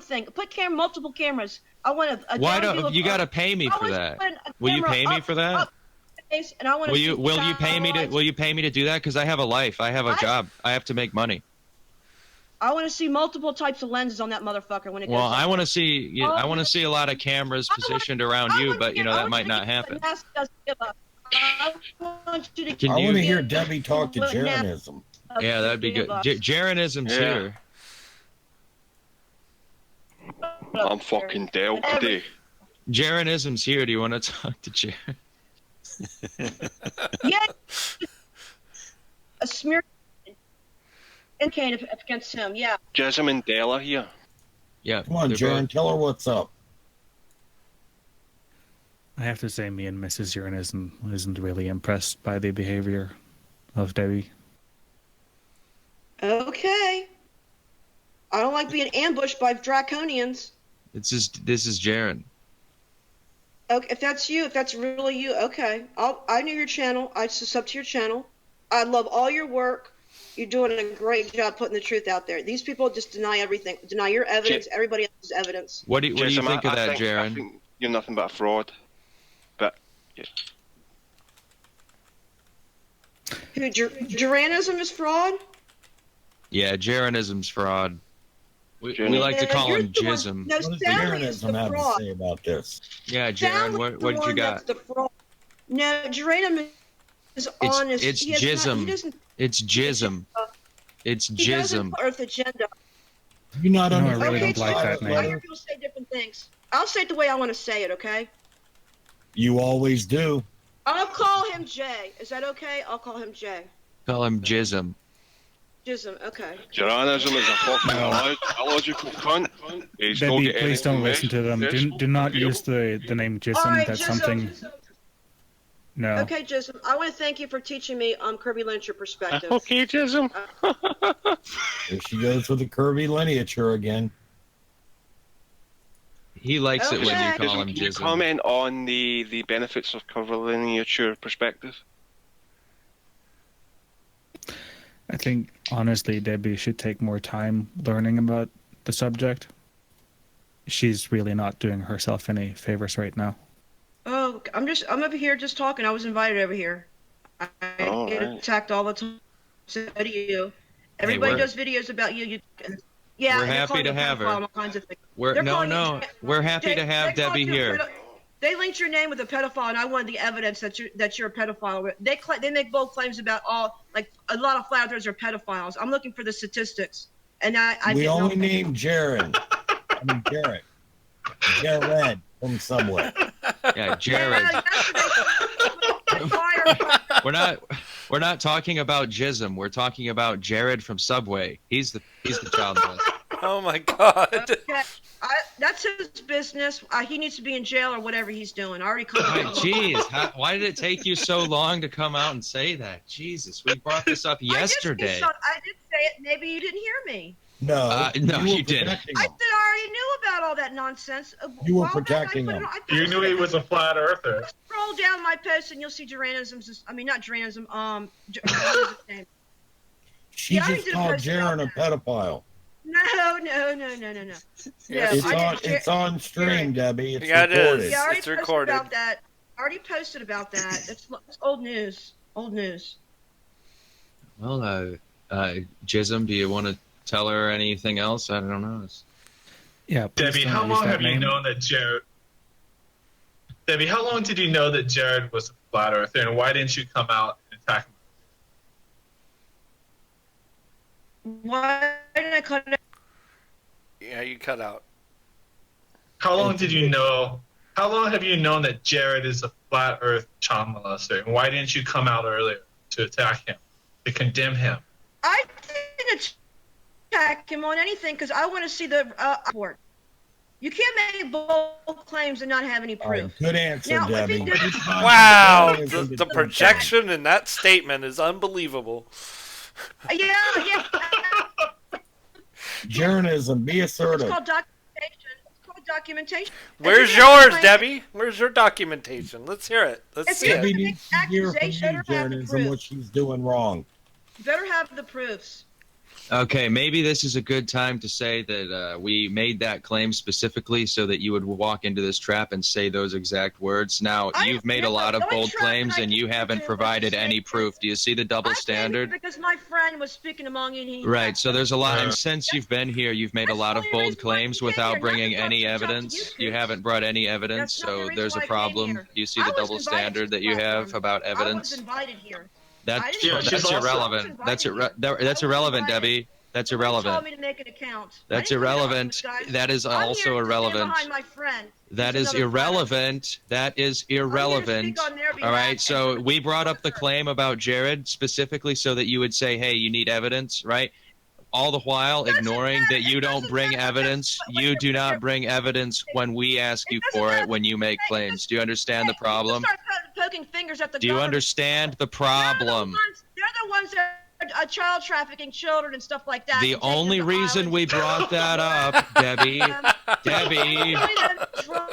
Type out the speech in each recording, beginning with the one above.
thing. Put multiple cameras. I want a Why don't you got to pay me for that? Will you pay me for that? And I want to will you pay me to do that? Because I have a life. I have a job. I have to make money. I want to see multiple types of lenses on that motherfucker when it goes. Well, I want to see. I want to see a lot of cameras positioned around you, but you know that might not happen. I want to hear Debbie talk to Jeranism. Yeah, that'd be good. Jeranism's here. I'm fucking dealt today. Jeranism's here. Do you want to talk to Jaren? Yeah. A smear against him, yeah. Shannon and Debbie here. Yeah. Come on, Jaren, tell her what's up. I have to say, me and Mrs. Jeranism isn't really impressed by the behavior of Debbie. Okay. I don't like being ambushed by draconians. This is Jaren. Okay, if that's you, if that's really you, okay. I know your channel. I sub to your channel. I love all your work. You're doing a great job putting the truth out there. These people just deny everything. Deny your evidence, everybody else's evidence. What do you think of that, Jaren? I think you're nothing but a fraud. But, yeah. Who, Jeranism is fraud? Yeah, Jeranism's fraud. We like to call him Jism. No, what does Jeranism have to say about this? Yeah, Jaren, what you got? No, Jeranism is honest. It's Jism. It's Jism. It's Jism. Earth agenda. You're not I really don't like that name. I hear people say different things. I'll say it the way I want to say it, okay? You always do. I'll call him Jay. Is that okay? I'll call him Jay. Call him Jism. Jism, okay. Jeranism is a fucking illogical cunt. Debbie, please don't listen to them. Do not use the name Jism. Right, that's Jism. something... No. Okay, Jism. I want to thank you for teaching me Kirby lineature perspective. Okay, Jism. There she goes with the Kirby lineature again. He likes it when you call him Jism. Can you comment on the benefits of curvilineature perspective? I think, honestly, Debbie should take more time learning about the subject. She's really not doing herself any favors right now. Oh, I'm over here just talking. I was invited over here. I get attacked all the time. So do you. Everybody does videos about you. Yeah, we're happy to have her. All kinds of things. We're happy to have Debbie here. They linked your name with a pedophile, and I wanted the evidence that you're a pedophile. They make bold claims about a lot of flat earthers are pedophiles. I'm looking for the statistics, and we only named Jared. Jared. Jared from Subway. Yeah, Jared. We're not talking about Jism. We're talking about Jared from Subway. He's the child molester. Oh my God. Okay. That's his business. He needs to be in jail or whatever he's doing. I already called him. Jeez, why did it take you so long to come out and say that? Jesus, we brought this up yesterday. I did say it. Maybe you didn't hear me. No, you didn't. I said I already knew about all that nonsense. You were protecting him. You knew he was a flat earther. Scroll down my post and you'll see Jeranism's. I mean, not Jeranism. She just called Jaren a pedophile. No. It's on stream, Debbie. It's recorded. It is. Yeah, it's recorded. I already posted about that. It's old news. Old news. Well, Jism, do you want to tell her anything else? I don't know. Yeah. Debbie, how long have you known that Jared? Debbie, how long did you know that Jared was a flat earther, and why didn't you come out and attack him? Why didn't I cut it out? Yeah, you cut out. How long did you know? How long have you known that Jared is a flat Earth child molester, and why didn't you come out earlier to attack him, to condemn him? I didn't attack him on anything because I want to see the report. You can't make bold claims and not have any proof. Right, good answer, now, Debbie. Wow, the projection in that statement is unbelievable. Yeah. Journalism, be assertive. It's called documentation. Where's yours, Debbie? Where's your documentation? Let's hear it. Let's see Debbie it. needs to hear from you, journalism, what she's doing wrong. You better have the proofs. Okay, maybe this is a good time to say that we made that claim specifically so that you would walk into this trap and say those exact words. Now, you've made a lot of bold claims and you haven't provided any proof. Do you see the double standard? Because my friend was speaking among you. And he Right, so there's a lot, and since you've been here, you've made a lot of bold claims without bringing any evidence. You haven't brought any evidence, so there's a problem. Do you see the double standard that you have about evidence? I was invited here. That's also- irrelevant. That's irrelevant, Debbie. That's irrelevant. Told me to make an account. That's irrelevant. That is also irrelevant. Behind my friend. That is irrelevant. That is irrelevant. All right. So we brought up the claim about Jared specifically so that you would say, "Hey, you need evidence," right? All the while ignoring that you don't bring evidence. You do not bring evidence when we ask you for it when you make claims. Do you understand the problem? Poking fingers at the Do you understand the problem? They're the ones that are child trafficking children and stuff like that. The only reason we brought that up, Debbie,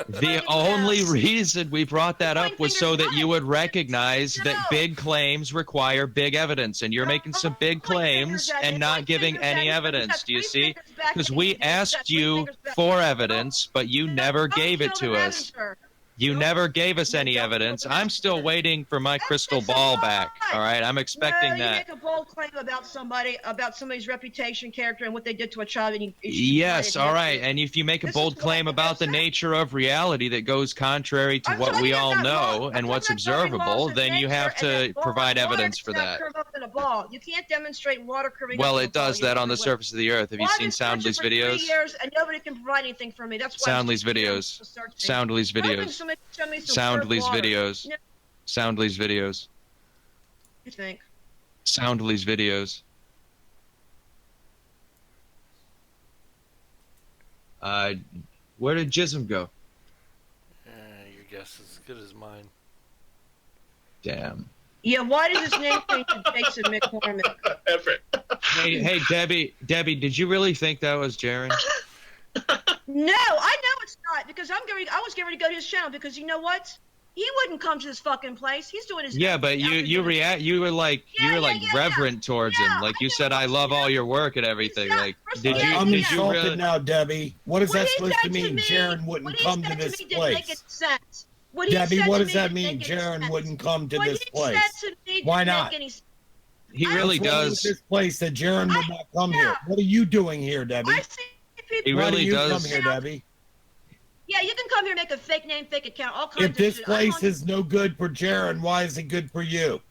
the only reason we brought that up was so that you would recognize that big claims require big evidence, and you're making some big claims and not giving any evidence. Do you see? Because we asked you for evidence, but you never gave it to us. You never gave us any evidence. I'm still waiting for my crystal ball back. All right, I'm expecting that. You make a bold claim about somebody's reputation, character, and what they did to a child. And Yes, all right. And if you make a bold claim about the nature of reality that goes contrary to what we all know and what's observable, then you have to provide evidence for that. You can't demonstrate water curving. Well, it does that on the surface of the earth. Have you seen Soundly's videos? And nobody can provide anything for me. That's why Soundly's videos. Soundly's videos. Soundly's videos. Soundly's videos. You think? Soundly's videos. Where did Jism go? Your guess is as good as mine. Damn. Yeah, why does his name change to Jason McCormick? Everett. Hey, Debbie, did you really think that was Jaren? No, I know it's not, because I was getting ready to go to his channel, because you know what? He wouldn't come to this fucking place. He's doing his Yeah, but you were like reverent towards him. Like you said, I love all your work and everything. Like I'm insulted now, Debbie. What is that supposed to mean? Jaren wouldn't come to this place. Debbie, what does that mean? Jaren wouldn't come to this place. Why not? He really does. This place that Jaren would not come here. What are you doing here, Debbie? He really does. Come here, Debbie? Yeah, you can come here and make a fake name, fake account, all kinds of shit. If this place is no good for Jaren, why is it good for you?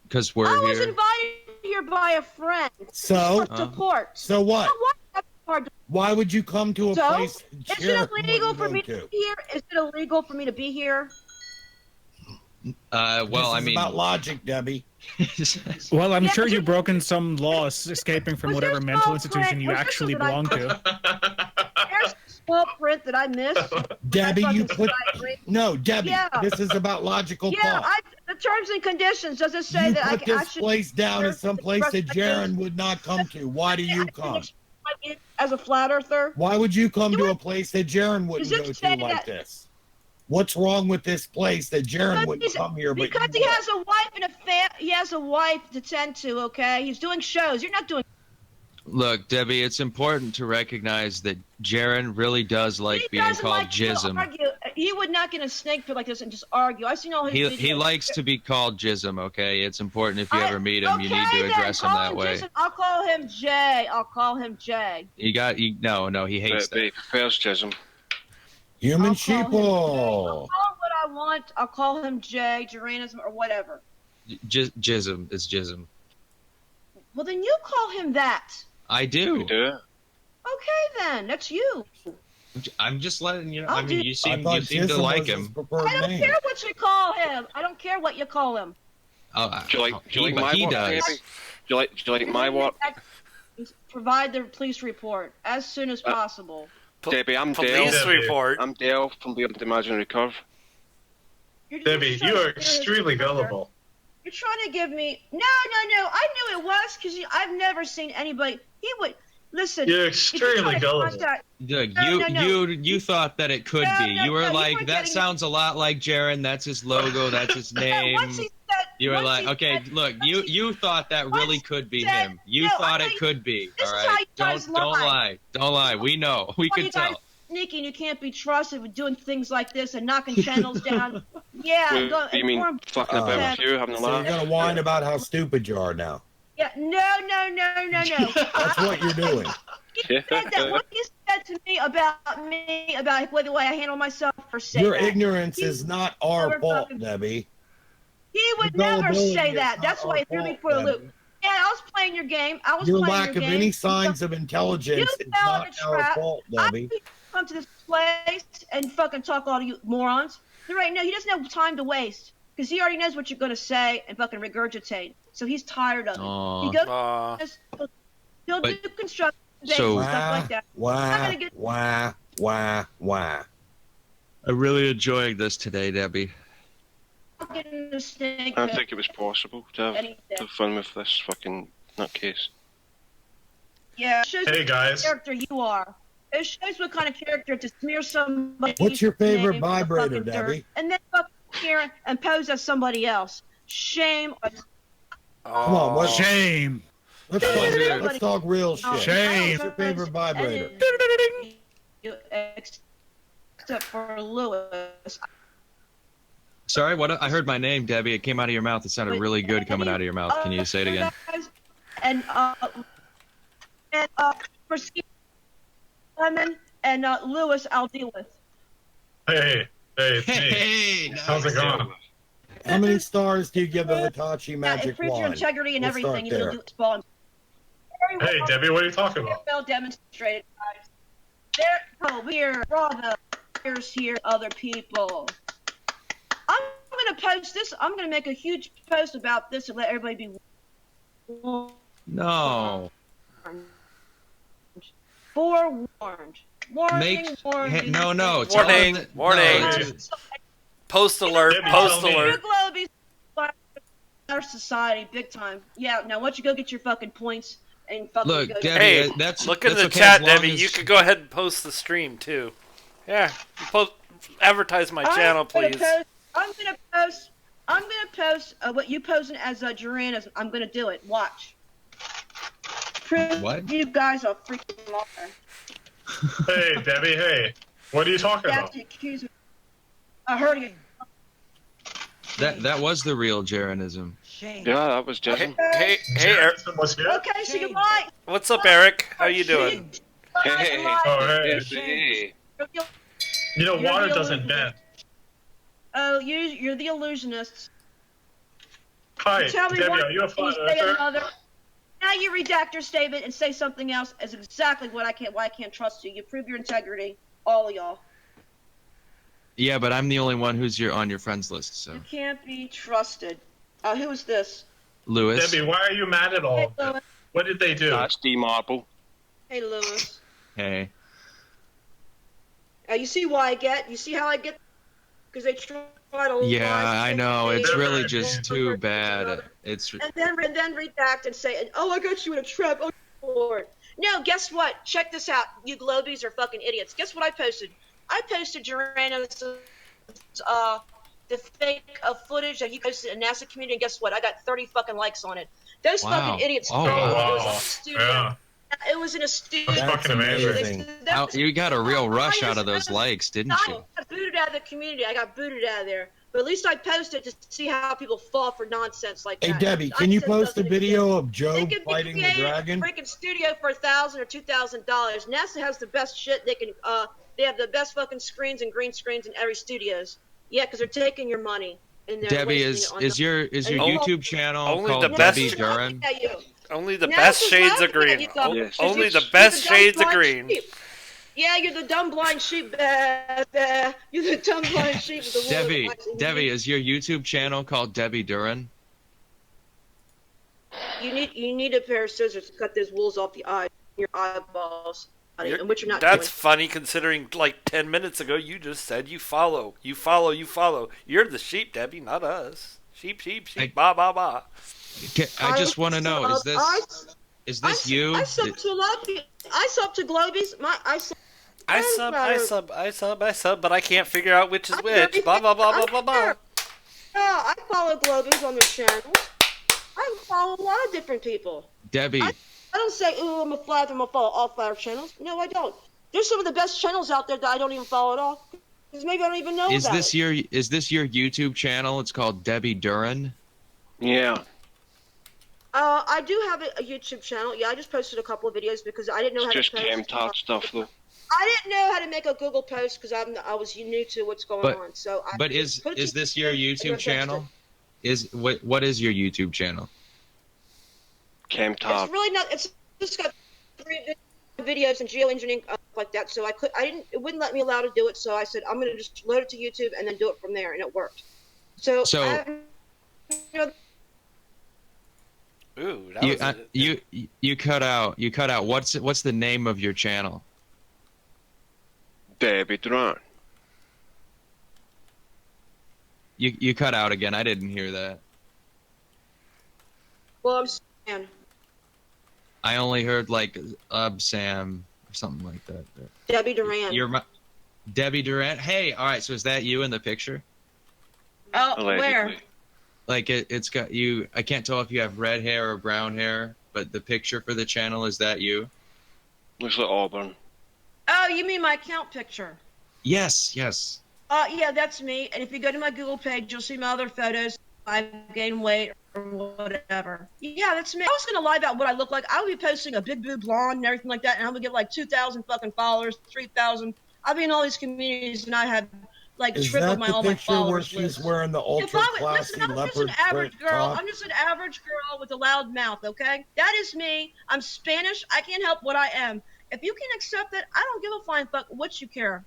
Because we're here. I was invited here by a friend. So? For support. So what? Why would you come to a place Jaren Is it illegal for me to be here? Is it illegal for me to be here? Well, I mean, about logic, Debbie. Well, I'm sure you've broken some laws escaping from whatever mental institution you actually belong to. There's a small print that I missed. Debbie, you put... No, Debbie, this is about logical thought. The terms and conditions, does it say that I can... You put this place down as some place that Jaren would not come to. Why do you come? As a flat earther? Why would you come to a place that Jaren wouldn't go to like this? What's wrong with this place that Jaren wouldn't come here? Because he has a wife and he has a wife to tend to. Okay, he's doing shows. You're not doing. Look, Debbie, it's important to recognize that Jaren really does like being called Jism. He would not get a snake fit like this and just argue. I've seen all his videos. He likes to be called Jism. Okay, it's important if you ever meet him, you need to address him that way. I'll call him Jay. No, he hates that. He prefers Jism. Human sheeple. I'll call him what I want. I'll call him Jay, Jeranism, or whatever. Jism is Jism. Well, then you call him that. I do. You do. Okay, then. That's you. I'm just letting you know. I mean, you seem to like him. I don't care what you call him. I don't care what you call him. Do you like my work? Do you like my work? Provide the police report as soon as possible. Debbie, I'm Dale. I'm Dale from Beyond the Imaginary Curve. Debbie, you are extremely gullible. You're trying to give me... No. I knew it was because I've never seen anybody... He would... Listen... You're extremely gullible. Look, you thought that it could be. You were like, that sounds a lot like Jaren. That's his logo. That's his name. You were like, okay, look, you thought that really could be him. You thought it could be. All right, don't lie. Don't lie. We know. We can tell. Sneaky and you can't be trusted with doing things like this and knocking channels down. Yeah, What do you mean fucking about you having a So laugh? you're gonna whine about how stupid you are now. Yeah, no. That's what you're doing. He said that. What he said to me about the way I handle myself or say Your that. ignorance is not our fault, Debbie. He would Your never gullibility say is that. not That's why our he threw me fault, for a loop. Debbie. Yeah, I was playing your game. Your lack of any signs of intelligence is not our fault, Debbie. I come to this place and fucking talk all to you morons. Right now, he doesn't have time to waste because he already knows what you're going to say and fucking regurgitate. So he's tired of it. He goes, he'll do construction and stuff like that. Why? I really enjoyed this today, Debbie. I don't think it was possible to have fun with this fucking nutcase. Yeah, it shows Hey, what guys. character you are. It shows what kind of character to smear somebody. What's your favorite name vibrator, with the fucking Debbie? dirt, and then fucking here and pose as somebody else. Shame. Come on, Shame. Let's talk real shit. Shame. What's your favorite vibrator? Except for Lewis. Sorry, what? I heard my name, Debbie. It came out of your mouth. It sounded really good coming out of your mouth. Can you say it again? And for Lemon and Lewis, I'll deal with. Hey, it's me. Hey, How's it going? How many stars do you give the Hitachi magic Improve your wand? integrity and We'll everything. start You'll do spawn. Hey, Debbie, what are you talking about? Well demonstrated, guys. We're brothers here, other people. I'm gonna post this. I'm gonna make a huge post about this and let everybody be. No. Forewarned. Warning. No. Warning. Post alert. Debbie, Post tell me. alert. Globies, our society, big time. Yeah. Now, why don't you go get your fucking points and fucking Look, go. Debbie, Hey, that's look in the okay, chat, as long Debbie. as- You could go ahead and post the stream too. Yeah, advertise my channel, please. I'm gonna post what you posing as Duran is. I'm gonna do it. Watch. Prove What? you guys are freaking liar. Hey, Debbie, hey. What are you talking about? I heard you. That was the real Jeranism. Yeah, that was Jason. Hey, Eric. Jason was here? Okay, so goodbye. What's up, Eric? How you doing? Hey. Oh, hey. Hey. You know, water doesn't bend. Oh, you're the illusionists. Hi, Tell me Debbie, one are you a thing, flat you say earther? another. Now you redact your statement and say something else. Is exactly why I can't trust you. You prove your integrity, all of y'all. Yeah, but I'm the only one who's on your friends list, so. You can't be trusted. Who is this? Lewis. Debbie, why are you mad at all Hey, of them? Lewis. What did they do? That's D Marble. Hey, Lewis. Hey. You see why I get? You see how I get? Because they try to. Yeah, I know. It's They're really very just too bad. It's. And then redact and say, "Oh, I got you in a trap." Oh, Lord. No, guess what? Check this out. You globies are fucking idiots. Guess what I posted? I posted Durano's the fake footage that he posted in NASA community, and guess what? I got 30 fucking likes on it. Those Wow. fucking idiots. Oh, It was wow. in a studio. Yeah. It was in a studio. That's fucking amazing. You got a real rush out of those likes, didn't I you? got booted out of the community. I got booted out of there. But at least I posted to see how people fall for nonsense like that. Hey, Debbie, can you Nonsense post a doesn't video of exist. Joe They could be fighting the creating dragon? a freaking studio for $1,000 or $2,000. NASA has the best shit. They can. They have the best fucking screens and green screens in every studios. Yeah, because they're taking your money. And they're Debbie, wasting it on is your YouTube channel Only called the best- Debbie Duran? Only the Now best this is shades of laughing at green. you guys, Yes. because Only you're the the best dumb shades of blind green. sheep. Yeah, you're the dumb blind sheep. Bah, bah. You're the dumb blind sheep with the wool Debbie, eyes. Debbie, is your YouTube channel called Debbie Duran? You need a pair of scissors to cut those wools off the eyes, your eyeballs, and which you're not That's doing. funny considering like 10 minutes ago you just said you follow. You're the sheep, Debbie, not us. Sheep, ba ba ba. I just want to know, is this you? I sub to a lot of people. I sub to Globies. I sub, but I can't figure out which is which. Blah blah blah blah blah blah. I follow Globers on their channels. I follow a lot of different people. Debbie. I don't say, ooh, I'm a flat, I'm gonna follow all flatter channels. No, I don't. There's some of the best channels out there that I don't even follow at all. Because maybe I don't even know Is about this your YouTube channel? It's called Debbie Duran. Yeah. I do have a YouTube channel. Yeah, I just posted a couple of videos because I didn't know how to post. Just Camtard stuff, though. I didn't know how to make a Google post because I was new to what's going on. So. But is this your YouTube channel? What is your YouTube channel? Camtard. It's really not. It's just got 3 videos and geoengineering like that. So it wouldn't let me allow to do it. So I said I'm gonna just load it to YouTube and then do it from there, and it worked. So. Ooh, that you cut out. You cut out. What's the name of your channel? Debbie Duran. You cut out again. I didn't hear that. Well, I'm saying. I only heard like Sam or something like that. Debbie Duran. Debbie Duran. Hey, all right. So is that you in the picture? Oh, Allegedly. where? Like it's got you. I can't tell if you have red hair or brown hair, but the picture for the channel, is that you? Looks like Auburn. Oh, you mean my account picture? Yes. Yeah, that's me. And if you go to my Google page, you'll see my other photos. I've gained weight or whatever. Yeah, that's me. I was gonna lie about what I look like. I would be posting a big boob blonde and everything like that, and I would get like 2,000 fucking followers, 3,000. I'd be in all these communities, and I had like triple all my followers. Where she's wearing the ultra classy leopard print top? I'm just an average girl with a loud mouth. Okay, that is me. I'm Spanish. I can't help what I am. If you can accept it, I don't give a flying fuck what you care.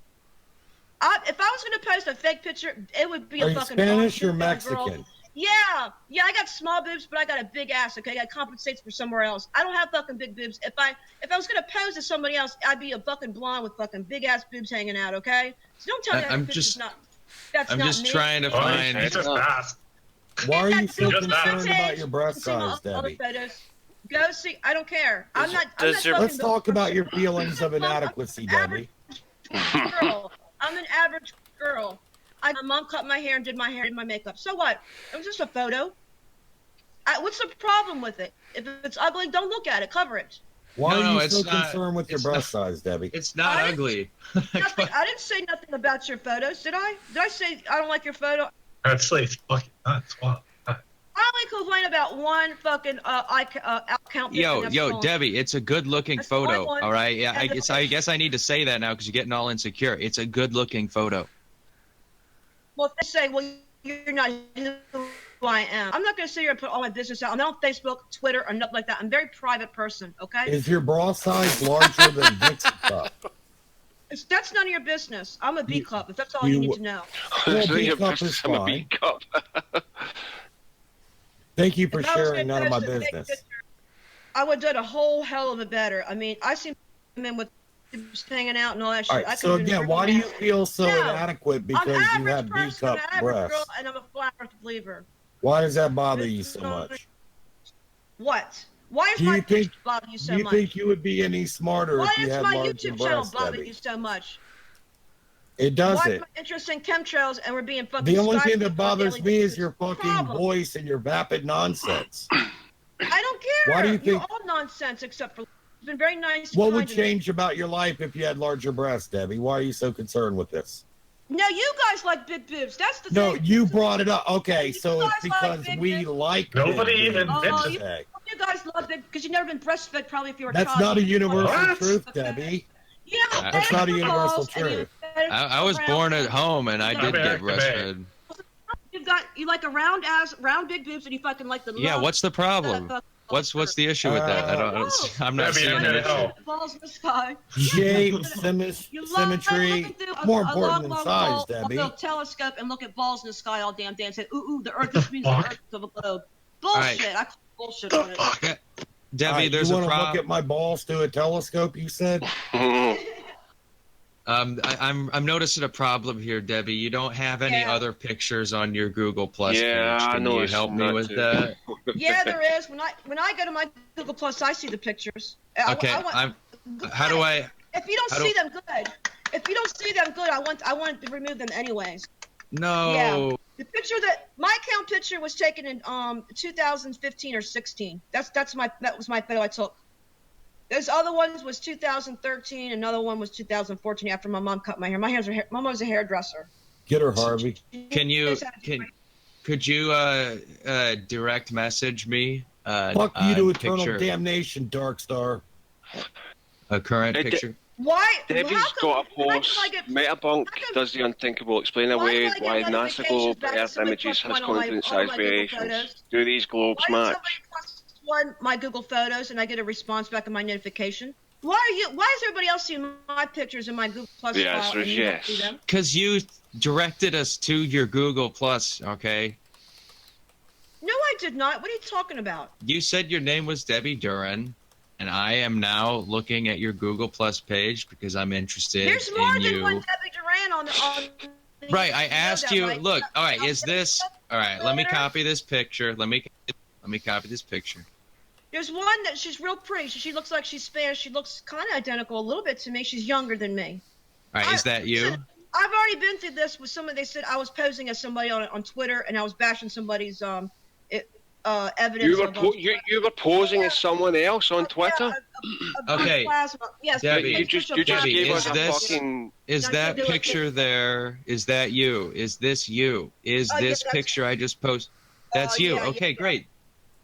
If I was going to post a fake picture, it would be a fucking Spanish or Mexican? Girl. Yeah, I got small boobs, but I got a big ass. Okay, that compensates for somewhere else. I don't have fucking big boobs. If I was going to pose as somebody else, I'd be a fucking blonde with fucking big ass boobs hanging out. Okay, so don't tell me I'm just trying to find. Why are you so concerned about your breast size, Debbie? Go see. I don't care. Let's talk about your feelings of inadequacy, Debbie. I'm an average girl. My mom cut my hair and did my hair and my makeup. So what? It was just a photo. What's the problem with it? If it's ugly, don't look at it. Cover it. Why are you so concerned with your breast size, Debbie? It's not ugly. I didn't say nothing about your photos, did I? Did I say I don't like your photo? Actually, it's fucking nuts. Wow. I only complain about one fucking account. Yo, Debbie, it's a good-looking photo. All right, yeah. I guess I need to say that now because you're getting all insecure. It's a good-looking photo. Well, if they say, well, you're not who I am. I'm not going to sit here and put all my business out. I'm not on Facebook, Twitter, or nothing like that. I'm a very private person. Okay. Is your bra size larger than Dixie Cup? That's none of your business. I'm a B cup. If that's all you need to know. Well, B cup is fine. I'm a B cup. Thank you for sharing none of my business. I would have done a whole hell of a better. I mean, I see men with hanging out and all that shit. All right, so again, why do you feel so inadequate because you have B cup breasts? Girl and I'm a flat earth believer. Why does that bother you so much? What? Why is my picture bother you so much? Do you think you would be any smarter if you had larger breasts? Why does my YouTube channel bother you so much? It doesn't. Why is my interest in chemtrails and we're being fucking... The only thing that bothers me is your fucking voice and your vapid nonsense. I don't care. Why do you think... You're all nonsense except for... It's been very nice. What would change about your life if you had larger breasts, Debbie? Why are you so concerned with this? No, you guys like big boobs. That's the thing. No, you brought it up. Okay, so it's because we like nobody even mentioned it. You guys love big because you've never been breastfed probably if you were a child. That's not a universal truth, Debbie. Yeah, that's not a universal truth. I was born at home and I did get breastfed. You like a round ass, round big boobs, and you fucking like the... Yeah, what's the problem? What's the issue with that? I'm not seeing an issue. Balls in the sky. Shape, symmetry, more important than size, Debbie. A telescope and look at balls in the sky all damn day and say, ooh, the Earth, this means the Earth of a globe. Bullshit. I call bullshit on it. Debbie, there's a problem. You want to look at my balls through a telescope, you said? I'm noticing a problem here, Debbie. You don't have any other pictures on your Google Plus page. Can you help me with that? Yeah, there is. When I go to my Google Plus, I see the pictures. Okay. How do I? If you don't see them good, I want to remove them anyways. No. Yeah. The picture my account picture was taken in 2015 or 16. That was my photo I took. Those other ones was 2013. Another one was 2014 after my mom cut my hair. My mom was a hairdresser. Get her, Harvey. Could you direct message me? Fuck you to eternal damnation, Dark Star. A current picture. Why? Debbie's got a post. Metabunk does the unthinkable. Explain away why NASA globe Earth images has confident size variations. Do these globes match? My Google Photos and I get a response back on my notification. Why is everybody else seeing my pictures in my Google Plus file? The answer is yes. Because you directed us to your Google Plus, okay? No, I did not. What are you talking about? You said your name was Debbie Duran, and I am now looking at your Google Plus page because I'm interested in you. There's more than one Debbie Duran on the Right, I asked you, look, all right, is this, all right, let me copy this picture. Let me copy this picture. There's one that she's real pretty. She looks like she's Spanish. She looks kind of identical a little bit to me. She's younger than me. All right, is that you? I've already been through this with somebody. They said I was posing as somebody on Twitter, and I was bashing somebody's evidence. You were posing as someone else on Twitter? Okay. Yes, Debbie, you just gave us a fucking... Is that picture there? Is that you? Is this you? Is this picture I just posted? That's you. Okay, great.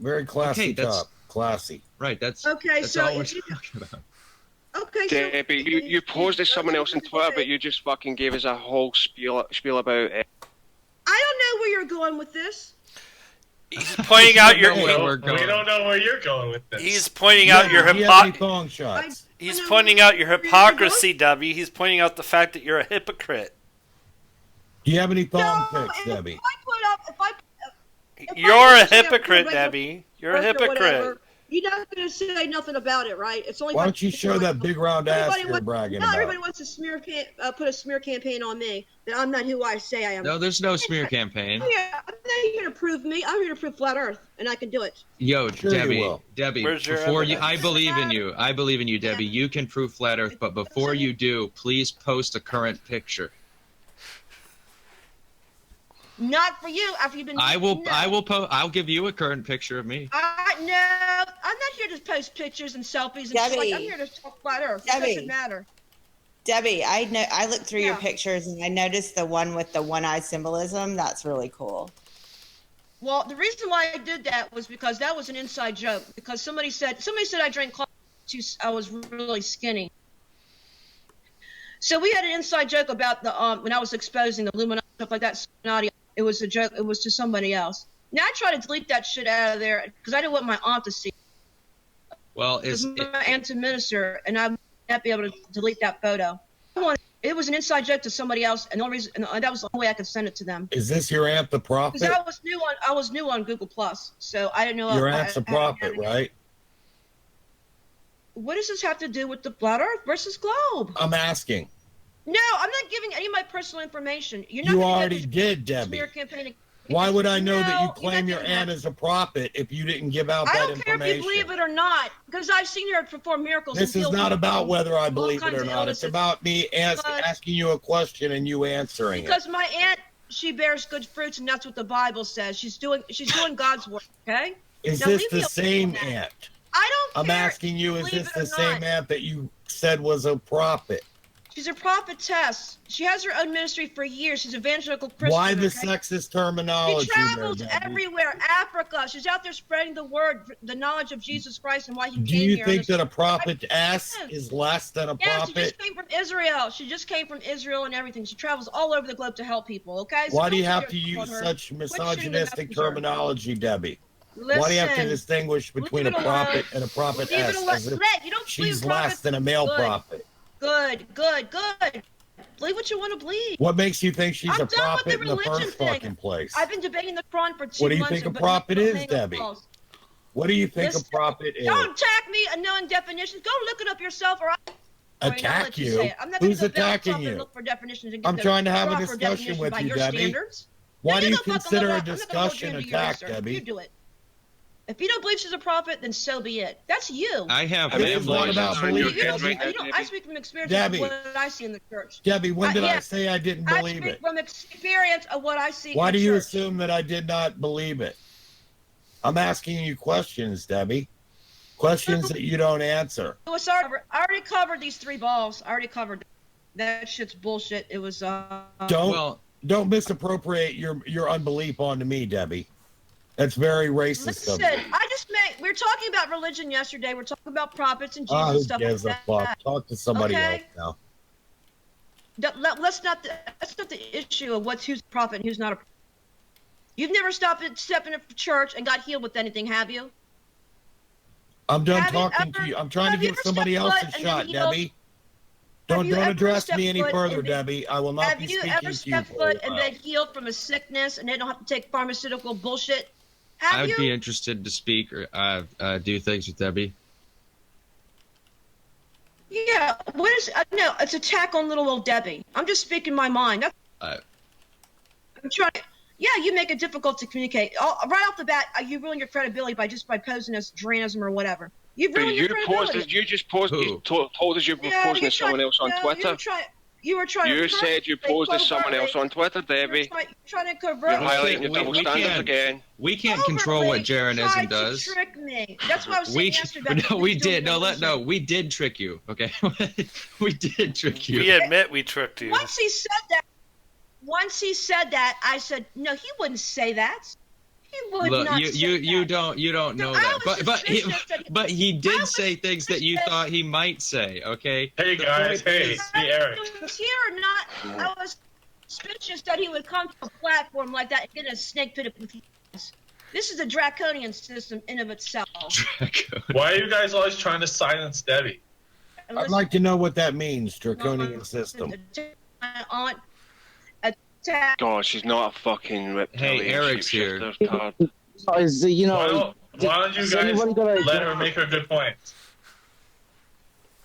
Very classy top. Classy. Right, that's okay. That's So all we're talking about. Okay, Debbie, you posed as someone else on Twitter, but you just fucking gave us a whole spiel about it. I don't know where you're going with this. He's pointing out your. We don't know where you're going with this. He's pointing out your hypocrisy. He's pointing out your hypocrisy, Debbie. He's pointing out the fact that you're a hypocrite. Do you have any thong pics, Debbie? You're a hypocrite, Debbie. You're a hypocrite. You're not going to say nothing about it, right? It's only. Why don't you show that big round ass you're bragging about? Everybody wants to put a smear campaign on me that I'm not who I say I am. No, there's no smear campaign. I'm not here to prove me. I'm here to prove flat Earth, and I can do it. Yo, sure Debbie, before you, I believe in you. I believe in you, Debbie. You can prove flat Earth, but before you do, please post a current picture. Not for you. After you've been. I will post. I'll give you a current picture of me. No, I'm not here to post pictures and selfies and Debbie, I'm here to talk flat Earth. It doesn't matter. Debbie, I looked through your pictures and I noticed the one with the one-eye symbolism. That's really cool. Well, the reason why I did that was because that was an inside joke. Because somebody said I drank coffee. I was really skinny. So we had an inside joke about the when I was exposing the Illuminati stuff like that. It was a joke. It was to somebody else. Now I try to delete that shit out of there because I didn't want my aunt to see. Well, my aunt's a minister, and I would not be able to delete that photo. It was an inside joke to somebody else, and the only reason, and that was the only way I could send it to them. Is this your aunt, the prophet? Because I was new on Google Plus, so I didn't know. Your aunt's a prophet, right? What does this have to do with the flat Earth versus globe? I'm asking. No, I'm not giving any of my personal information. You already did, Debbie. Why would I know that you claim your aunt is a prophet if you didn't give out that information? I don't care if you believe it or not, because I've seen her perform miracles. This is not about whether I believe it or not. It's about me asking you a question and you answering it. Because my aunt, she bears good fruits, and that's what the Bible says. She's doing God's work. Okay. Is this the same aunt? I don't care. I'm asking you, is this the same aunt that you said was a prophet? She's a prophetess. She has her own ministry for years. She's evangelical Christian. Why the sexist terminology? She travels everywhere. Africa. She's out there spreading the word, the knowledge of Jesus Christ and why he came here. Do you think that a prophetess is less than a prophet? Yeah, she just came from Israel. She just came from Israel and everything. She travels all over the globe to help people, okay? Why do you have to use such misogynistic terminology, Debbie? Listen, why do you have to distinguish between a prophet and a prophetess as if she's less than a male prophet? Good. Believe what you want to believe. What makes you think she's a prophet in the first fucking place? I've been debating the Quran for 2 months. What do you think a prophet is, Debbie? What do you think a prophet is? Don't attack me and knowing definitions. Go look it up yourself or attack you? Who's attacking you? Look for definitions and I'm trying to have a discussion with you, Debbie. Why do you consider a discussion attack, Debbie? You do it. If you don't believe she's a prophet, then so be it. That's you. I have This is not family. about belief, Debbie. I speak from experience Debbie. of what I see in the church. Debbie, when did I say I didn't believe I it? speak from experience of what I see Why in the do you church. assume that I did not believe it? I'm asking you questions, Debbie. Questions that you don't answer. I already covered these 3 balls. I already covered that shit's bullshit. It was Don't misappropriate your unbelief onto me, Debbie. That's very racist of you. Listen, we were talking about religion yesterday. We're talking about prophets and Jesus and stuff like that. Fuck? Talk to somebody else now. That's not the issue of who's a prophet and who's not a prophet. You've never stepped in a church and got healed with anything, have you? I'm done talking to you. I'm trying to give somebody else a shot, Debbie. Don't address me any further, Debbie. I will not be speaking to you. Have you ever stepped foot and been healed from a sickness and they don't have to take pharmaceutical bullshit? I'd be interested to speak or do things with Debbie. Yeah, no, it's attack on little old Debbie. I'm just speaking my mind. I'm trying. Yeah, you make it difficult to communicate. Right off the bat, you ruin your credibility by posing as Dranism or whatever. You ruined your credibility. You just told us you were posing as someone else on Twitter. You said you posed as someone else on Twitter, Debbie. You're trying to convert. You're highlighting your double standards again. We can't control what Jeranism does. Trick me. That's what I was saying yesterday. No, we did. No, we did trick you. Okay, we did trick you. We admit we tricked you. Once he said that, I said, no, he wouldn't say that. He would not say that. You don't know that. But he did say things that you thought he might say. Okay. Hey guys, hey Eric. He was here or not, I was suspicious that he would come to a platform like that and get in a snake pit with us. This is a draconian system in of itself. Why are you guys always trying to silence Debbie? I'd like to know what that means, draconian system. God, she's not a fucking reptilian. Hey, Eric's here. Why don't you guys let her make her good points?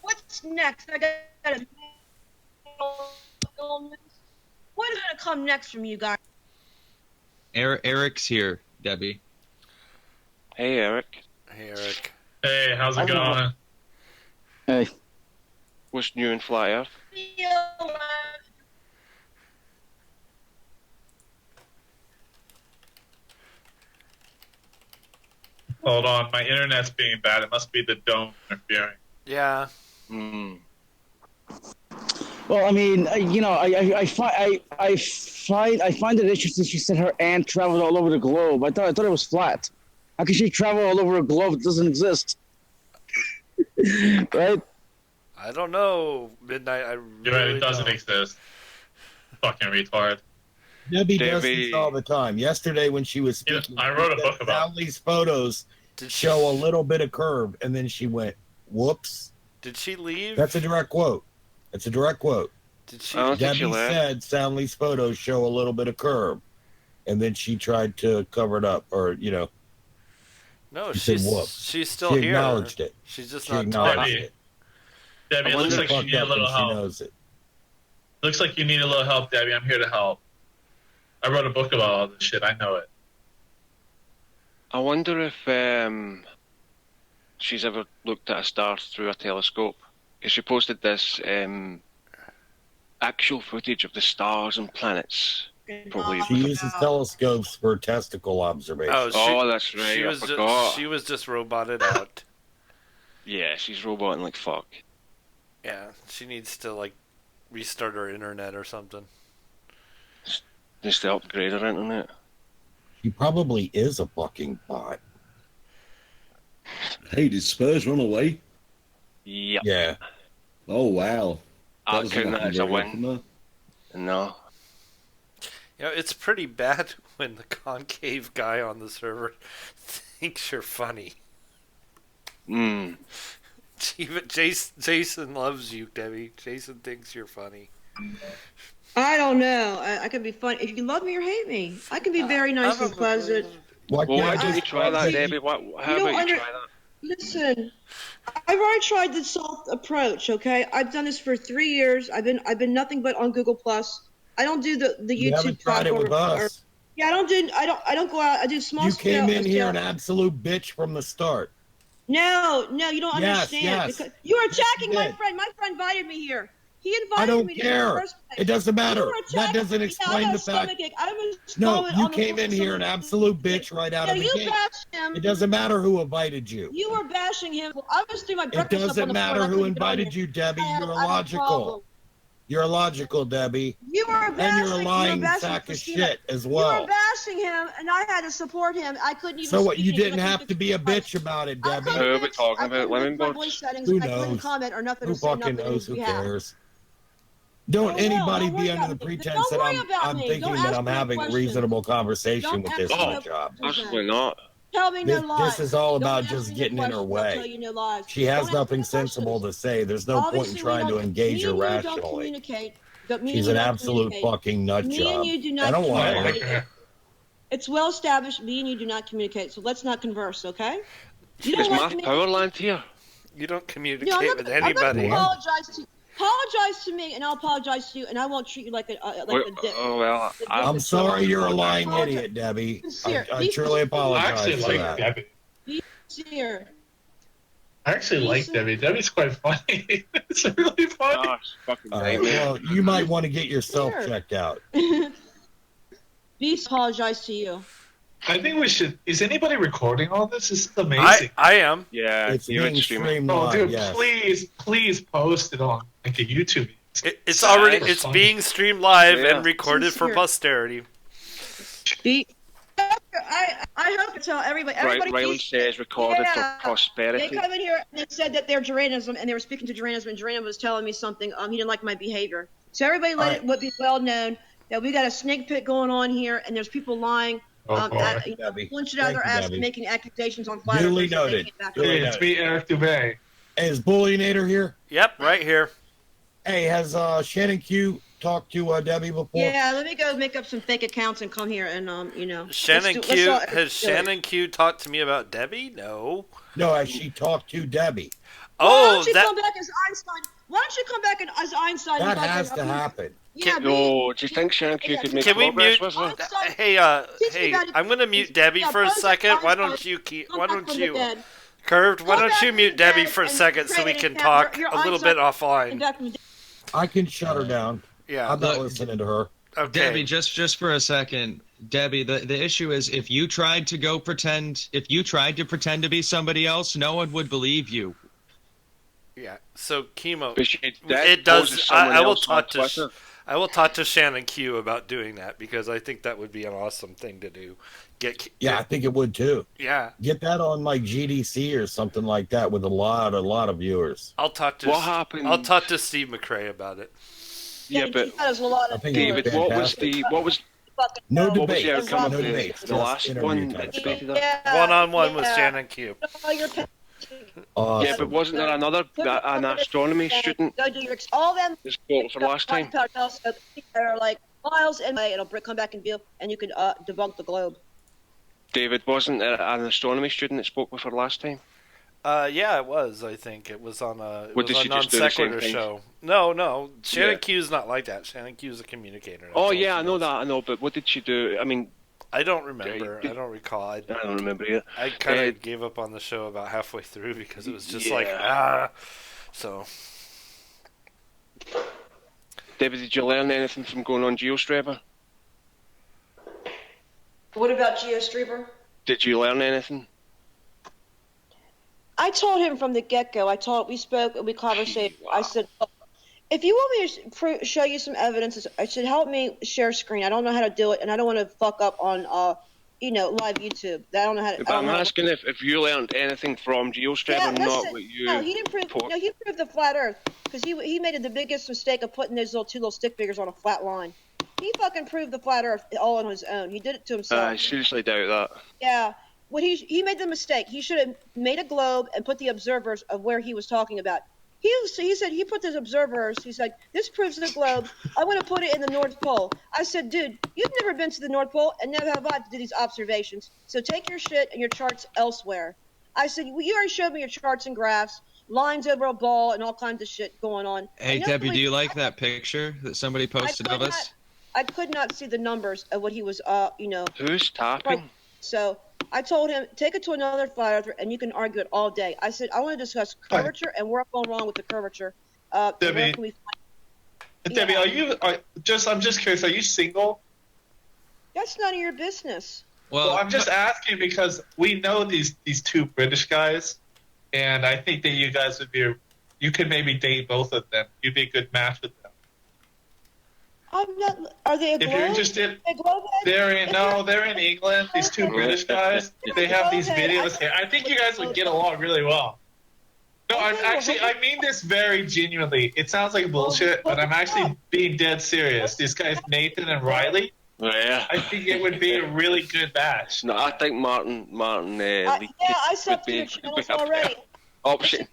What's next? I got a what is going to come next from you guys? Eric's here, Debbie. Hey, Eric. Hey, Eric. Hey, how's it going? Hey. What's new in Flat Earth? Hold on, my internet's being bad. It must be the dome interfering. Yeah. Well, I mean, I find it interesting. She said her aunt traveled all over the globe. I thought it was flat. How can she travel all over a globe that doesn't exist? Right? I don't know. Midnight. You're right. It doesn't exist. Fucking retard. Debbie does this all the time. Yesterday when she was speaking, I wrote a book about these photos show a little bit of curve, and then she went, "Whoops." Did she leave? That's a direct quote. It's a direct quote. Did she? Debbie said Soundly's photos show a little bit of curve, and then she tried to cover it up, or No, she's still here. She acknowledged it. She's just not talking. Debbie, it looks like you need a little help. She knows it. Looks like you need a little help, Debbie. I'm here to help. I wrote a book about all this shit. I know it. I wonder if she's ever looked at a star through a telescope. Because she posted this actual footage of the stars and planets. Probably. She uses telescopes for testicle observation. Oh, that's right. I forgot. She was just roboted out. Yeah, she's roboting like fuck. Yeah, she needs to restart her internet or something. Just to upgrade her internet. She probably is a fucking bot. Hey, did Spurs run away? Yep. Yeah. Oh, wow. I'll count that as a win. No. It's pretty bad when the concave guy on the server thinks you're funny. Jason loves you, Debbie. Jason thinks you're funny. I don't know. I could be funny. If you love me or hate me, I can be very nice and pleasant. Why don't you try that, Debbie? How about you try that? Listen, I've already tried the soft approach. Okay, I've done this for 3 years. I've been nothing but on Google Plus. I don't do the YouTube. You haven't tried it with us. Yeah, I don't go out. I do small You scale. came in here an absolute bitch from the start. No, you don't understand. Yes. Because you are attacking my friend. My friend invited me here. He invited me to care. In the first place. It doesn't matter. That doesn't explain the fact. No, you came in here an absolute bitch right out of the gate. Bashed him. It doesn't matter who invited you. You were bashing him. I was doing my breakfast. It doesn't matter who invited you, Debbie. You're illogical. You're illogical, Debbie. You were bashing, and you're a lying sack of shit as well. You were bashing him, and I had to support him. I couldn't even. So what? You didn't have to be a bitch about it, Debbie. Who are we talking about? Lemon Bugs? Who knows? Who fucking knows? Who cares? Don't anybody be under the pretense that I'm thinking that I'm having a reasonable conversation with this job. Absolutely not. Tell me no lies. This is all about just getting in her way. She has nothing sensible to say. There's no point in trying to engage her rationally. She's an absolute fucking nut job. I don't want her. It's well established. Me and you do not communicate, so let's not converse, okay? Is Math Powerland here? You don't communicate with anybody. Apologize to me, and I'll apologize to you, and I won't treat you like a dick. Oh well, I'm sorry. You're a lying idiot, Debbie. I truly apologize for that. Debbie. Be sincere. I actually like Debbie. Debbie's quite funny. It's really funny. Oh, it's fucking well, you might want to get yourself checked out. Apologize to you. I think we should. Is anybody recording all this? This is amazing. I am. Yeah, it's being streamed. Oh, dude, yes. please post it on like a YouTube. It's already. It's being streamed live and recorded for posterity. I hope to tell everybody. Riley says recorded for prosperity. They come in here and they said that they're Duranism, and they were speaking to Duranism, and Duranism was telling me something. He didn't like my behavior. So everybody let it be well known that we got a snake pit going on here, and there's people lying. Punch it out of their ass, making accusations on flat. Duly noted. It's me, Eric Dubay. Hey, is Bullionator here? Yep, right here. Hey, has Shannon Q talked to Debbie before? Yeah, let me go make up some fake accounts and come here and Shannon Q has Shannon Q talked to me about Debbie? No. No, has she talked to Debbie? Why don't you come back as Einstein? Why don't you come back as Einstein? That has to happen. Yeah, do you think Shannon Q could make progress with her? Hey, I'm gonna mute Debbie for a second. Why don't you Curved? Why don't you mute Debbie for a second so we can talk a little bit offline? I can shut her down. Yeah, I'm not listening to her. Okay. Debbie, just for a second, Debbie, the issue is if you tried to pretend to be somebody else, no one would believe you. Yeah. So chemo. It does. I will talk to Shannon Q about doing that because I think that would be an awesome thing to do. I think it would too. Yeah. Get that on like GDC or something like that with a lot of viewers. I'll talk to Steve McRae about it. Yeah, but David, what was the outcome of the last one that debated that? One-on-one with Shannon Q. Awesome. Yeah, but wasn't there an astronomy student that spoke for last time? They're like miles away, it'll come back in view, and you can debunk the globe. David, wasn't there an astronomy student that spoke with her last time? Yeah, it was. I think it was on a non sequitur show. No, Shannon Q's not like that. Shannon Q's a communicator. Yeah, I know that. I know, but what did she do? I mean, I don't remember. I don't recall. I don't remember either. I kind of gave up on the show about halfway through because it was just so. David, did you learn anything from going on GeoStrabber? What about GeoStrabber? Did you learn anything? I told him from the get-go. We spoke and we conversated. I said, if you want me to show you some evidence, I said, help me share screen. I don't know how to do it, and I don't want to fuck up on, live YouTube. I don't know how to. But I'm asking if you learned anything from GeoStrabber, not what you. No, he didn't prove. No, he proved the flat Earth because he made the biggest mistake of putting those two little stick figures on a flat line. He fucking proved the flat Earth all on his own. He did it to himself. I seriously doubt that. Yeah. He made the mistake. He should have made a globe and put the observers of where he was talking about. He said he put those observers. He's like, this proves the globe. I want to put it in the North Pole. I said, dude, you've never been to the North Pole, and never have I to do these observations. So take your shit and your charts elsewhere. I said, well, you already showed me your charts and graphs, lines over a ball, and all kinds of shit going on. Hey, Debbie, do you like that picture that somebody posted of us? I could not see the numbers of what he was, Who's tapping? So I told him, take it to another flat earther, and you can argue it all day. I said, I want to discuss curvature and where I'm going wrong with the curvature. Debbie, where can we find... Debbie, I'm just curious, are you single? That's none of your business. Well, I'm just asking because we know these two British guys, and I think that you guys you could maybe date both of them. You'd be a good match with them. I'm not. Are they a If you're interested, they're in England. These two British guys, they have these videos here. I think you guys would get along really well. No, I mean this very genuinely. It sounds like bullshit, but I'm actually being dead serious. These guys, Nathan and Riley. Yeah. I think it would be a really good match. No, I think Martin. I subbed to your channels already. Option.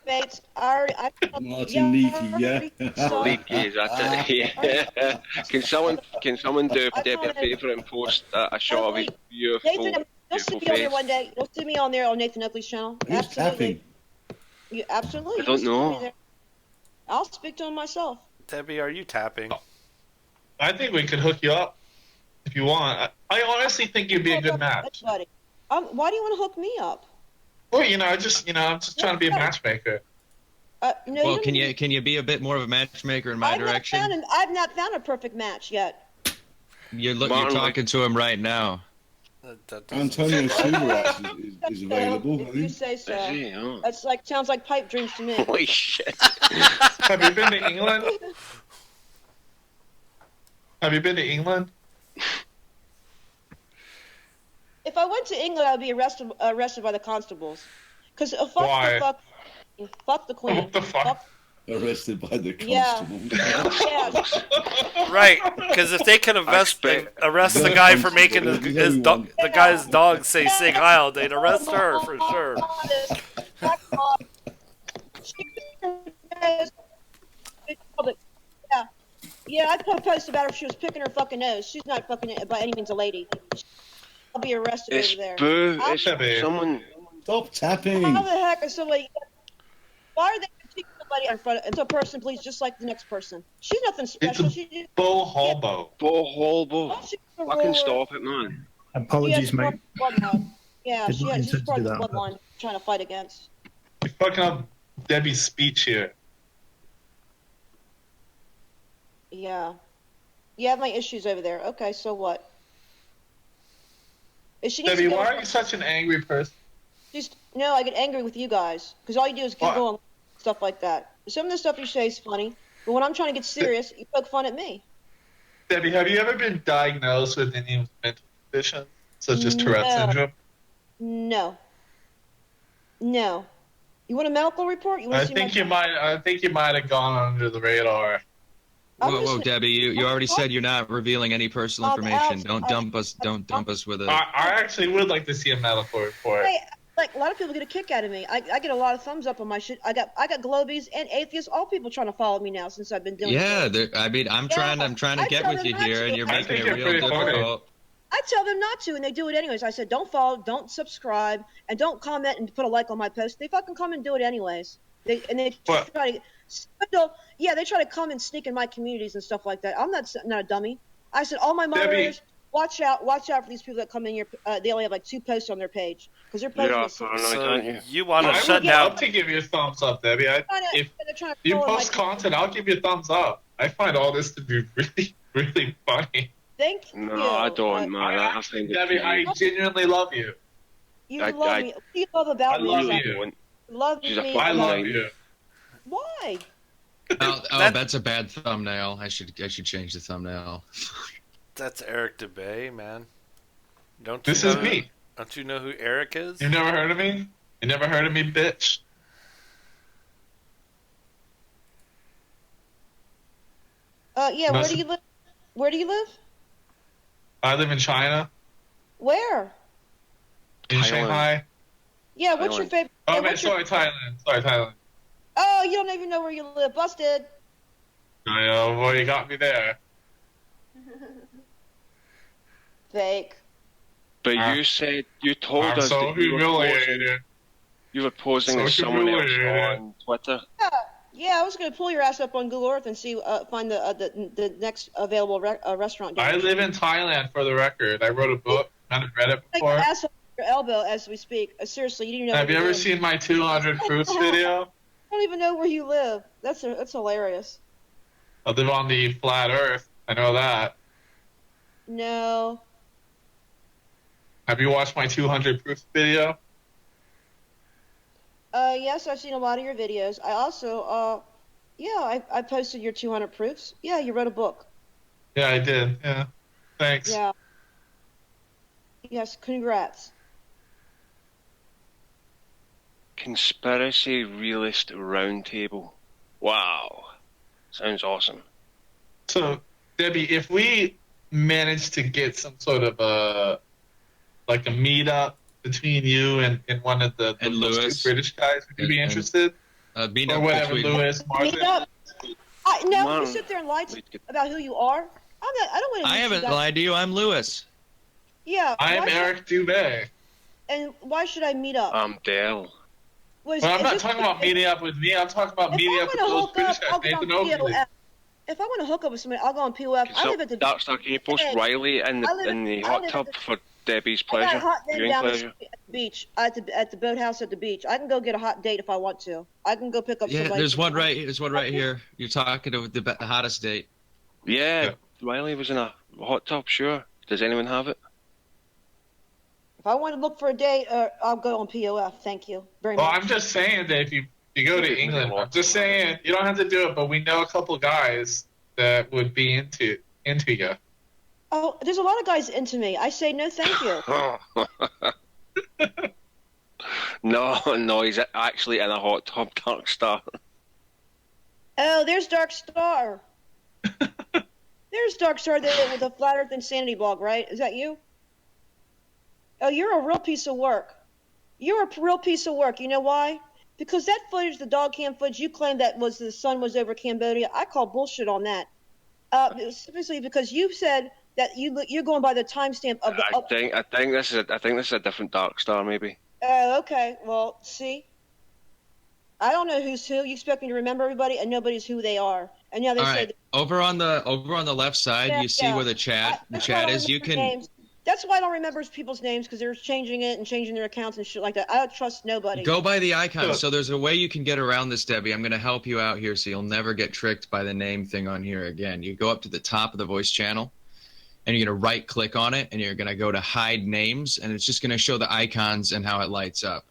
Bates, Martin Leakey, yeah. Leakey, that's it. Yeah. Can someone do Debbie a favour and post a shot of his beautiful, Nathan, you'll see me on there one day. You'll see me on there on Nathan Oakley's channel. Who's tapping? You absolutely. I don't know. I'll speak to him myself. Debbie, are you tapping? I think we could hook you up if you want. I honestly think you'd be a good match. Why do you want to hook me up? Well, I'm just trying to be a matchmaker. No, well, can you be a bit more of a matchmaker in my direction? I've not found a perfect match yet. You're talking to him right now. Antonio Subarak is available. If you say so. Is he? Oh. That's sounds like pipe dreams to me. Holy shit! Have you been to England? Have you been to England? If I went to England, I'd be arrested by the constables. Because Why? fuck the Queen. What the fuck? Arrested by the constable. Yeah. Right, because if they can arrest the guy for making the guy's dog say "Sig Heil," they'd arrest her for sure. Yeah, I'd put a post about her if she was picking her fucking nose. She's not fucking by any means a lady. I'll be arrested over there. It's someone. Stop tapping. How the heck is somebody? Why are they critiquing somebody in front of a person, please, just like the next person? She's nothing special. It's Bo Holbo. Bo Holbo. Fucking stop it, man. Apologies, mate. Yeah, she's part of the bloodline trying to fight against. You're fucking up Debbie's speech here. Yeah. You have my issues over there. Okay, so what? Debbie, why are you such an angry person? No, I get angry with you guys. Because all you do is keep going stuff like that. Some of the stuff you say is funny, but when I'm trying to get serious, you poke fun at me. Debbie, have you ever been diagnosed with any mental condition, such as Tourette's syndrome? No. You want a medical report? I think you might have gone under the radar. Whoa, Debbie! You already said you're not revealing any personal information. Don't dump us with it. I actually would like to see a medical report. Hey, like a lot of people get a kick out of me. I get a lot of thumbs up on my shit. I got globies and atheists, all people trying to follow me now since I've been doing it. I mean, I'm trying to get with you here, and you're making it real difficult. I tell them not to, and they do it anyways. I said, don't follow, don't subscribe, and don't comment and put a like on my post. They fucking come and do it anyways. They try to come and sneak in my communities and stuff like that. I'm not a dummy. I said, all my moderators, watch out for these people that come in here. They only have like 2 posts on their page because they're posting. So you want to shut down? I would love to give you a thumbs up, Debbie. If you post content, I'll give you a thumbs up. I find all this to be really, really funny. Thank you. No, I don't, man. I think Debbie, I genuinely love you. You love me. What do you love about me? I love you. Love me. I love you. Why? That's a bad thumbnail. I should change the thumbnail. That's Eric DeBay, man. This is me. Don't you know who Eric is? You never heard of me? You never heard of me, bitch? Yeah. Where do you live? Where do you live? I live in China. Where? In Shanghai. Yeah. What's your favorite? Oh, man, sorry, Thailand. Oh, you don't even know where you live. Busted. I know. Well, you got me there. Fake. But you said you told us that you were posing as someone else on Twitter. Yeah, I was going to pull your ass up on Google Earth and see, find the next available restaurant. I live in Thailand, for the record. I wrote a book. I haven't read it before. Take your ass on your elbow as we speak. Seriously, you didn't know. Have you ever seen my 200 proofs video? I don't even know where you live. That's hilarious. I live on the flat Earth. I know that. No. Have you watched my 200 proofs video? Yes, I've seen a lot of your videos. I also, I posted your 200 proofs. Yeah, you wrote a book. Yeah, I did. Yeah. Thanks. Yeah. Yes, congrats. Conspiracy Realist Roundtable. Wow. Sounds awesome. So, Debbie, if we manage to get some sort of a meetup between you and one of the Lewis, British guys, would you be interested? Or whatever, Lewis, Martin. No, you sit there and lie about who you are. I don't want to. I haven't lied to you. I'm Lewis. Yeah. I'm Eric Dubé. And why should I meet up? I'm Dale. Well, I'm not talking about meeting up with me. I'm talking about meeting up with those British guys. If I want to hook up with somebody, I'll go on POF. I live at the Darkstar, can you post Riley in the hot tub for Debbie's pleasure? Viewing pleasure. At the beach, at the boathouse at the beach. I can go get a hot date if I want to. I can go pick up somebody. Yeah, there's one right here. You're talking to the hottest date. Yeah, Riley was in a hot tub, sure. Does anyone have it? If I want to look for a date, I'll go on POF. Thank you very much. Well, I'm just saying that if you go to England, I'm just saying you don't have to do it, but we know a couple guys that would be into you. Oh, there's a lot of guys into me. I say no, thank you. No, he's actually in a hot tub, Darkstar. Oh, there's Darkstar. There's Darkstar with a Flat Earth Insanity blog, right? Is that you? Oh, you're a real piece of work. You're a real piece of work. You know why? Because that footage, the dog cam footage, you claimed that was the sun was over Cambodia. I call bullshit on that. Specifically because you said that you're going by the timestamp of the. I think this is a different Darkstar, maybe. Oh, okay. Well, see, I don't know who's who. You expect me to remember everybody, and nobody's who they are. And now they say right. Over on the left side, you see where the chat is. You can. Names. That's why I don't remember people's names, because they're changing it and changing their accounts and shit like that. I don't trust nobody. Go by the icon. So there's a way you can get around this, Debbie. I'm going to help you out here so you'll never get tricked by the name thing on here again. You go up to the top of the voice channel, and you're going to right-click on it, and you're going to go to Hide Names, and it's just going to show the icons and how it lights up.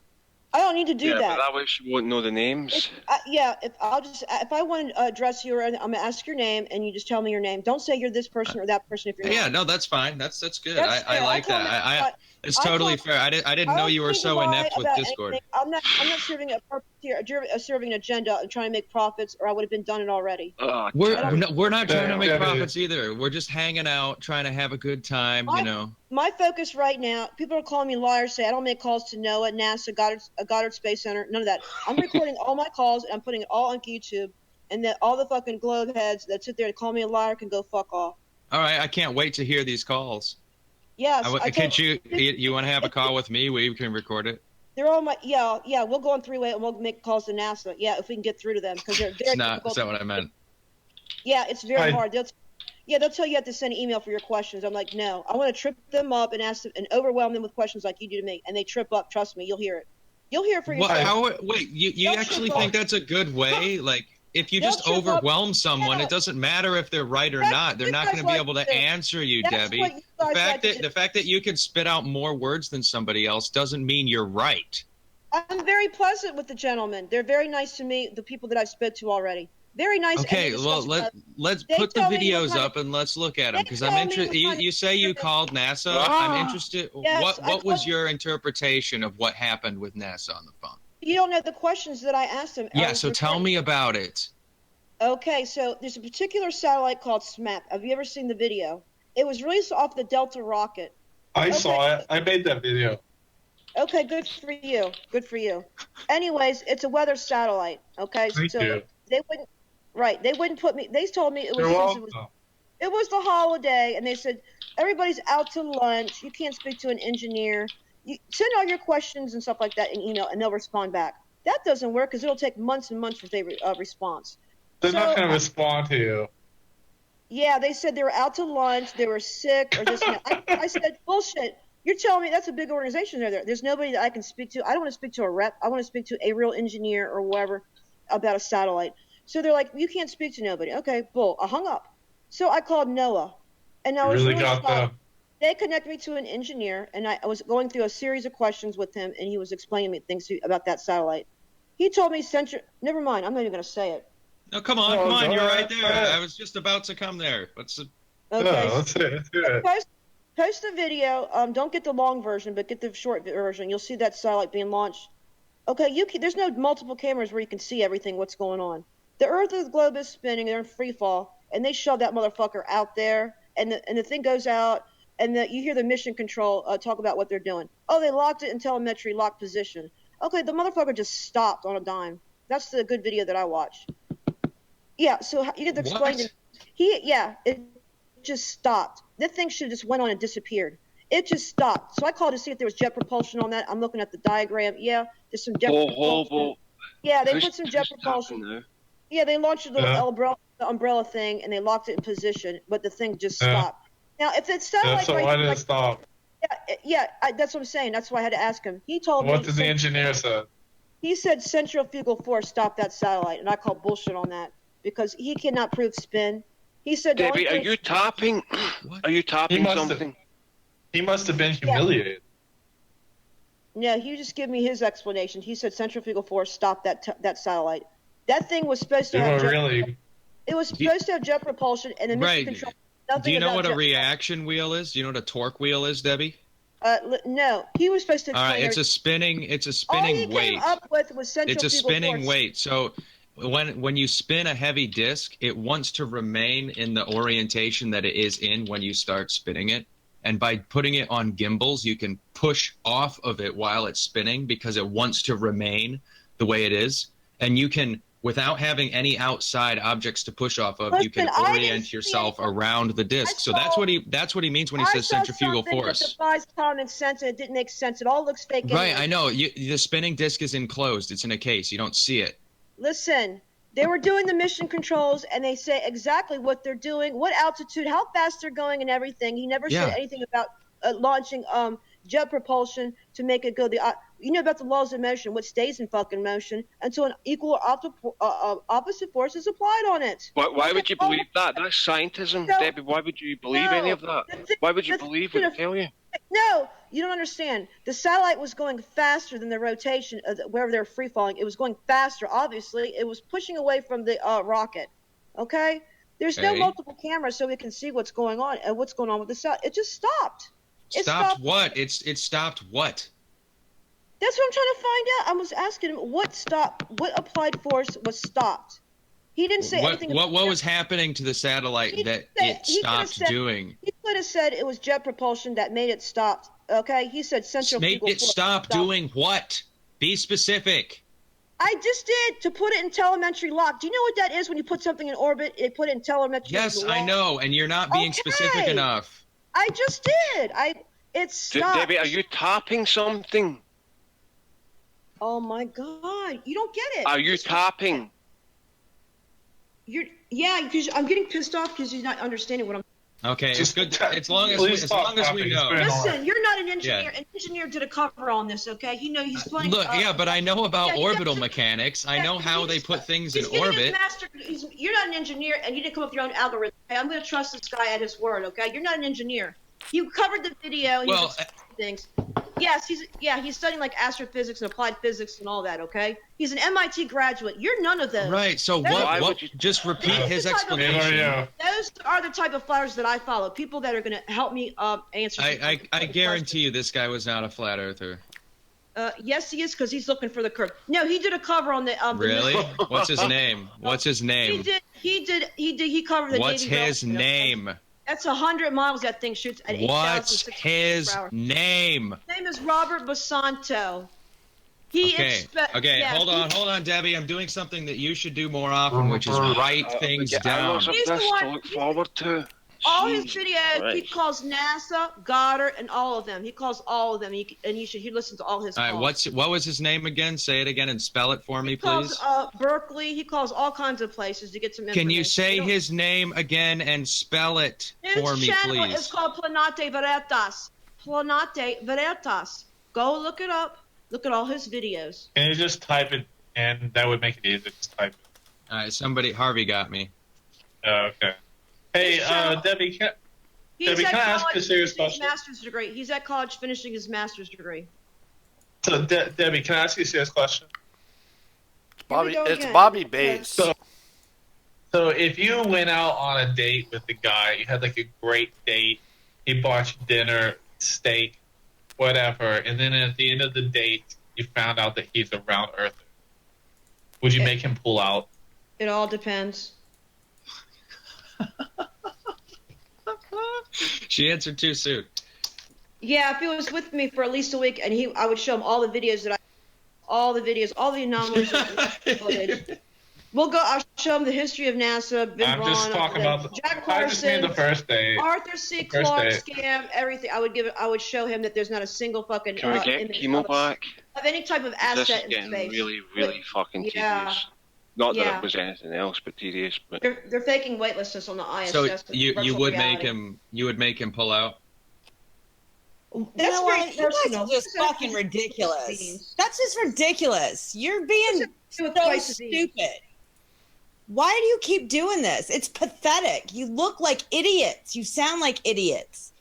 I don't need to do that. Yeah, but that way she won't know the names. If I want to address you, I'm going to ask your name, and you just tell me your name. Don't say you're this person or that person if you're not. Yeah, no, that's fine. That's good. I like that. It's totally fair. I didn't know you were so inept with Discord. Anything. I'm not serving a purpose here, serving an agenda and trying to make profits, or I would have been done it already. We're not trying to make profits either. We're just hanging out, trying to have a good time, you know. My focus right now, people are calling me liars, say I don't make calls to NOAA, NASA, Goddard Space Center, none of that. I'm recording all my calls, and I'm putting it all on YouTube, and that all the fucking globe heads that sit there and call me a liar can go fuck off. All right, I can't wait to hear these calls. Yes. You want to have a call with me? We can record it. They're all my we'll go on three-way and we'll make calls to NASA. Yeah, if we can get through to them, because they're very difficult. That's not what I meant. Yeah, it's very hard. They'll tell you have to send an email for your questions. I'm like, no, I want to trip them up and ask them and overwhelm them with questions like you do to me, and they trip up. Trust me, you'll hear it. You'll hear it for yourself. Wait, you actually think that's a good way? Like, if you just overwhelm someone, it doesn't matter if they're right or not. They're not going to be able to answer you, Debbie. The fact that you can spit out more words than somebody else doesn't mean you're right. I'm very pleasant with the gentlemen. They're very nice to me, the people that I've spoke to already. Very nice. Okay, well, let's put the videos up and let's look at them, because I'm interested. You say you called NASA. I'm interested. Yes, what was your interpretation of what happened with NASA on the phone? You don't know the questions that I asked them. Yeah, so tell me about it. Okay, so there's a particular satellite called SMAP. Have you ever seen the video? It was released off the Delta rocket. I saw it. I made that video. Okay, good for you. Good for you. Anyways, it's a weather satellite. Okay, Thank you. They wouldn't. Right, they wouldn't put me. They told me it was the holiday, and they said everybody's out to lunch. You can't speak to an engineer. You send all your questions and stuff like that in email, and they'll respond back. that doesn't work because it'll take months and months for a response. They're not going to respond to you. Yeah, they said they were out to lunch, they were sick, or this. I said, bullshit. You're telling me that's a big organization there. There's nobody that I can speak to. I don't want to speak to a rep. I want to speak to a real engineer or whatever about a satellite. So they're like, you can't speak to nobody. Okay, bull. I hung up. So I called NOAA, and I was really shocked. They connected me to an engineer, and I was going through a series of questions with him, and he was explaining me things about that satellite. He told me, never mind, I'm not even going to say it. No, come on, you're right there. I was just about to come there. Okay, let's do it. Post the video. Don't get the long version, but get the short version. You'll see that satellite being launched. Okay, there's no multiple cameras where you can see everything, what's going on. The Earth or the globe is spinning, they're in free fall, and they shove that motherfucker out there, and the thing goes out, and you hear the mission control talk about what they're doing. Oh, they locked it in telemetry, locked position. Okay, the motherfucker just stopped on a dime. That's the good video that I watched. Yeah, so you get to explain to it just stopped. That thing should have just went on and disappeared. It just stopped. So I called to see if there was jet propulsion on that. I'm looking at the diagram. Yeah, there's some jet propulsion. Yeah, they put some jet propulsion. Yeah, they launched the umbrella thing, and they locked it in position, but the thing just stopped. Now, if it's satellite, so why did it stop? Yeah, that's what I'm saying. That's why I had to ask him. He told me. What did the engineer say? He said centrifugal force stopped that satellite, and I called bullshit on that because he cannot prove spin. He said, Debbie, are you tapping? Are you tapping something? He must have been humiliated. No, he just gave me his explanation. He said centrifugal force stopped that satellite. That thing was supposed to have it was supposed to have jet propulsion and the mission control. Do you know what a reaction wheel is? Do you know what a torque wheel is, Debbie? No, he was supposed to. All right, it's a spinning all he weight. Came up with was centrifugal it's a spinning force. weight. So when you spin a heavy disc, it wants to remain in the orientation that it is in when you start spinning it. And by putting it on gimbals, you can push off of it while it's spinning because it wants to remain the way it is. And you can, without having any outside objects to push off of, you can orient yourself around the disc. So that's what he means when he says centrifugal force. That defies common sense, and it didn't make sense. It all looks fake. Right, I know. The spinning disc is enclosed. It's in a case. You don't see it. Listen, they were doing the mission controls, and they say exactly what they're doing, what altitude, how fast they're going, and everything. He never said anything about launching jet propulsion to make it go you know about the laws of motion, what stays in fucking motion until an equal or opposite force is applied on it. Why would you believe that? That's scientism, Debbie. Why would you believe any of that? Why would you believe what I tell you? No, you don't understand. The satellite was going faster than the rotation of wherever they were free falling. It was going faster. Obviously, it was pushing away from the rocket. Okay, there's no multiple cameras, so we can see what's going on and what's going on with the satellite. It just stopped. Stopped what? It stopped what? That's what I'm trying to find out. I was asking him what stopped. What applied force was stopped? He didn't say anything. What was happening to the satellite it stopped doing? He could have said it was jet propulsion that made it stop. Okay, he said centrifugal force. Made it stop doing what? Be specific. I just did, to put it in telemetry lock. Do you know what that is when you put something in orbit? It put it in telemetry. Yes, I know, and you're not being specific enough. I just did. It stopped. Debbie, are you tapping something? Oh my God, you don't get it. Are you tapping? Because I'm getting pissed off because he's not understanding what I'm. Okay, it's good. As long as we know. Listen, you're not an engineer. Yeah. An engineer did a cover on this, okay? You know he's playing. Look, but I know about orbital mechanics. I know how they put things in orbit. You're not an engineer, and you didn't come up with your own algorithm. Okay? I'm going to trust this guy at his word, okay? You're not an engineer. You covered the video. And things. Yes, he's studying like astrophysics and applied physics and all that, okay? He's an MIT graduate. You're none of those. Right, so what just repeat his explanation. Those are the type of flyers that I follow, people that are going to help me answer. I guarantee you this guy was not a flat earther. Yes, he is, because he's looking for the curve. No, he did a cover on the. Really? What's his name? What's his name? He covered the. What's his name? That's 100 miles that thing shoots at 8,600 What's his name? His name is Robert Basanto. Okay, hold on, Debbie. I'm doing something that you should do more often, which is write things down. He's the one. To look forward to. All his videos, he calls NASA, Goddard, and all of them. He calls all of them, and you should listen to all his calls. All right, what was his name again? Say it again and spell it for me, please. He calls Berkeley. He calls all kinds of places to get some information. Can you say his name again and spell it for me, please? His channel is called Planete Veritas. Planete Veritas. Go look it up. Look at all his videos. Can you just type it in? That would make it easier. Just type it. All right, Harvey got me. Oh, okay. Hey, Debbie, can I ask a serious question? Master's degree. He's at college finishing his master's degree. So, Debbie, can I ask you a serious question? It's Bobby Bates. So if you went out on a date with the guy, you had like a great date, he bought you dinner, steak, whatever, and then at the end of the date, you found out that he's a round earther, would you make him pull out? It all depends. She answered too soon. Yeah, if he was with me for at least a week, and I would show him all the videos all the anomalies footage. I'll show him the history of NASA. I'm just talking about Jack Carson, the first day. Arthur C. Clarke scam, everything. I would show him that there's not a single fucking Can we get chemo back? Of any type of asset this is in getting space. really, really fucking tedious. Not that it was anything else, but tedious. But they're faking weightlessness on the ISS. So you would make him pull out? That's very personal. That's just fucking ridiculous. That's just ridiculous. You're being so stupid. Why do you keep doing this? It's pathetic. You look like idiots. You sound like idiots.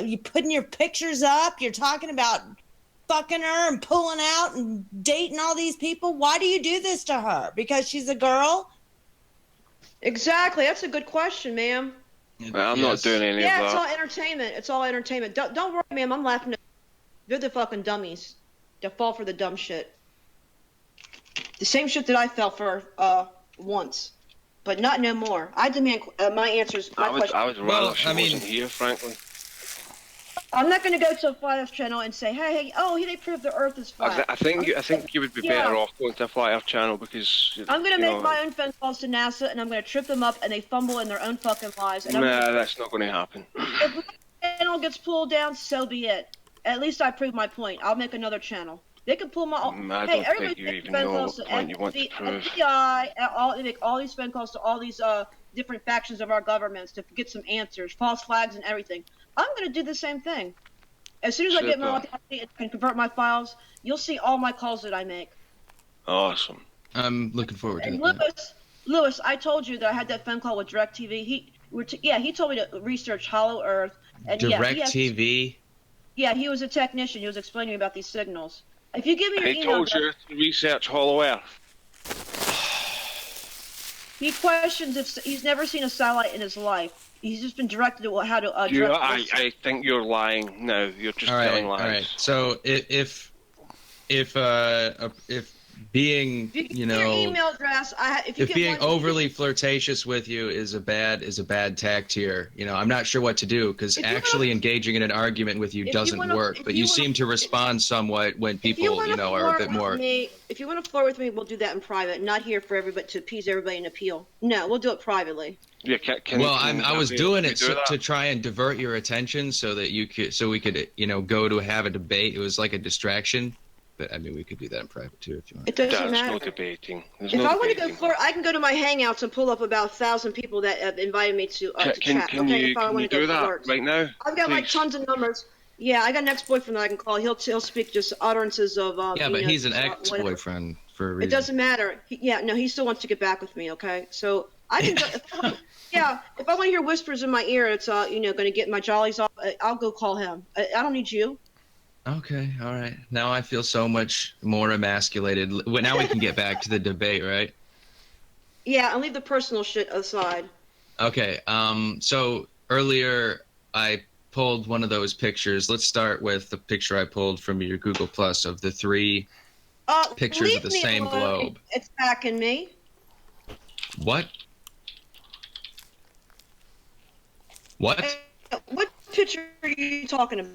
You putting your pictures up. You're talking about fucking her and pulling out and dating all these people. Why do you do this to her? Because she's a girl? Exactly. That's a good question, ma'am. Well, I'm not doing any of that. Yeah, it's all entertainment. It's all entertainment. Don't worry, ma'am. I'm laughing. They're the fucking dummies that fall for the dumb shit. The same shit that I fell for once, but not no more. I demand my answers. I would rather she wasn't here, frankly. I'm not going to go to a flat Earth channel and say, hey, they proved the Earth is flat. I think you would be better off going to a flat Earth channel because I'm going to make my own phone calls to NASA and I'm going to trip them up and they fumble in their own fucking lies. And that's not going to happen. If my channel gets pulled down, so be it. At least I proved my point. I'll make another channel. They can pull my. I don't think you even know what point you want to prove. FBI, they make all these phone calls to all these different factions of our governments to get some answers, false flags, and everything. I'm going to do the same thing. As soon as I get my audacity and can convert my files, you'll see all my calls that I make. Awesome. I'm looking forward to it. Lewis, I told you that I had that phone call with DirecTV. He told me to research Hollow Earth. And DirecTV? Yeah, he was a technician. He was explaining to me about these signals. If you give me your email, he told you to research Hollow Earth. He questions if he's never seen a satellite in his life. He's just been directed to how to direct. I think you're lying. No, you're just telling lies. All right. So if being, your email address, if being overly flirtatious with you is a bad tact here, I'm not sure what to do because actually engaging in an argument with you doesn't work. But you seem to respond somewhat when people, are a bit more. If you want to flirt with me, we'll do that in private, not here for everybody to appease everybody and appeal. No, we'll do it privately. Yeah, I was doing it to try and divert your attention so that we could go to have a debate. It was like a distraction. But I mean, we could do that in private too if you want. It doesn't matter. No debating. If I want to go flirt, I can go to my Hangouts and pull up about 1,000 people that have invited me to chat. Can you do that right now? I've got like tons of numbers. Yeah, I got an ex-boyfriend that I can call. He'll speak just utterances of. Yeah, but he's an ex-boyfriend for a reason. It doesn't matter. He still wants to get back with me. Okay, so I can. If I want to hear whispers in my ear, it's going to get my jollies off. I'll go call him. I don't need you. Okay, all right. Now I feel so much more emasculated. Now we can get back to the debate, right? Yeah, and leave the personal shit aside. Okay, so earlier I pulled one of those pictures. Let's start with the picture I pulled from your Google Plus of the 3 pictures of the same globe. It's backing me. What? What? What picture are you talking about?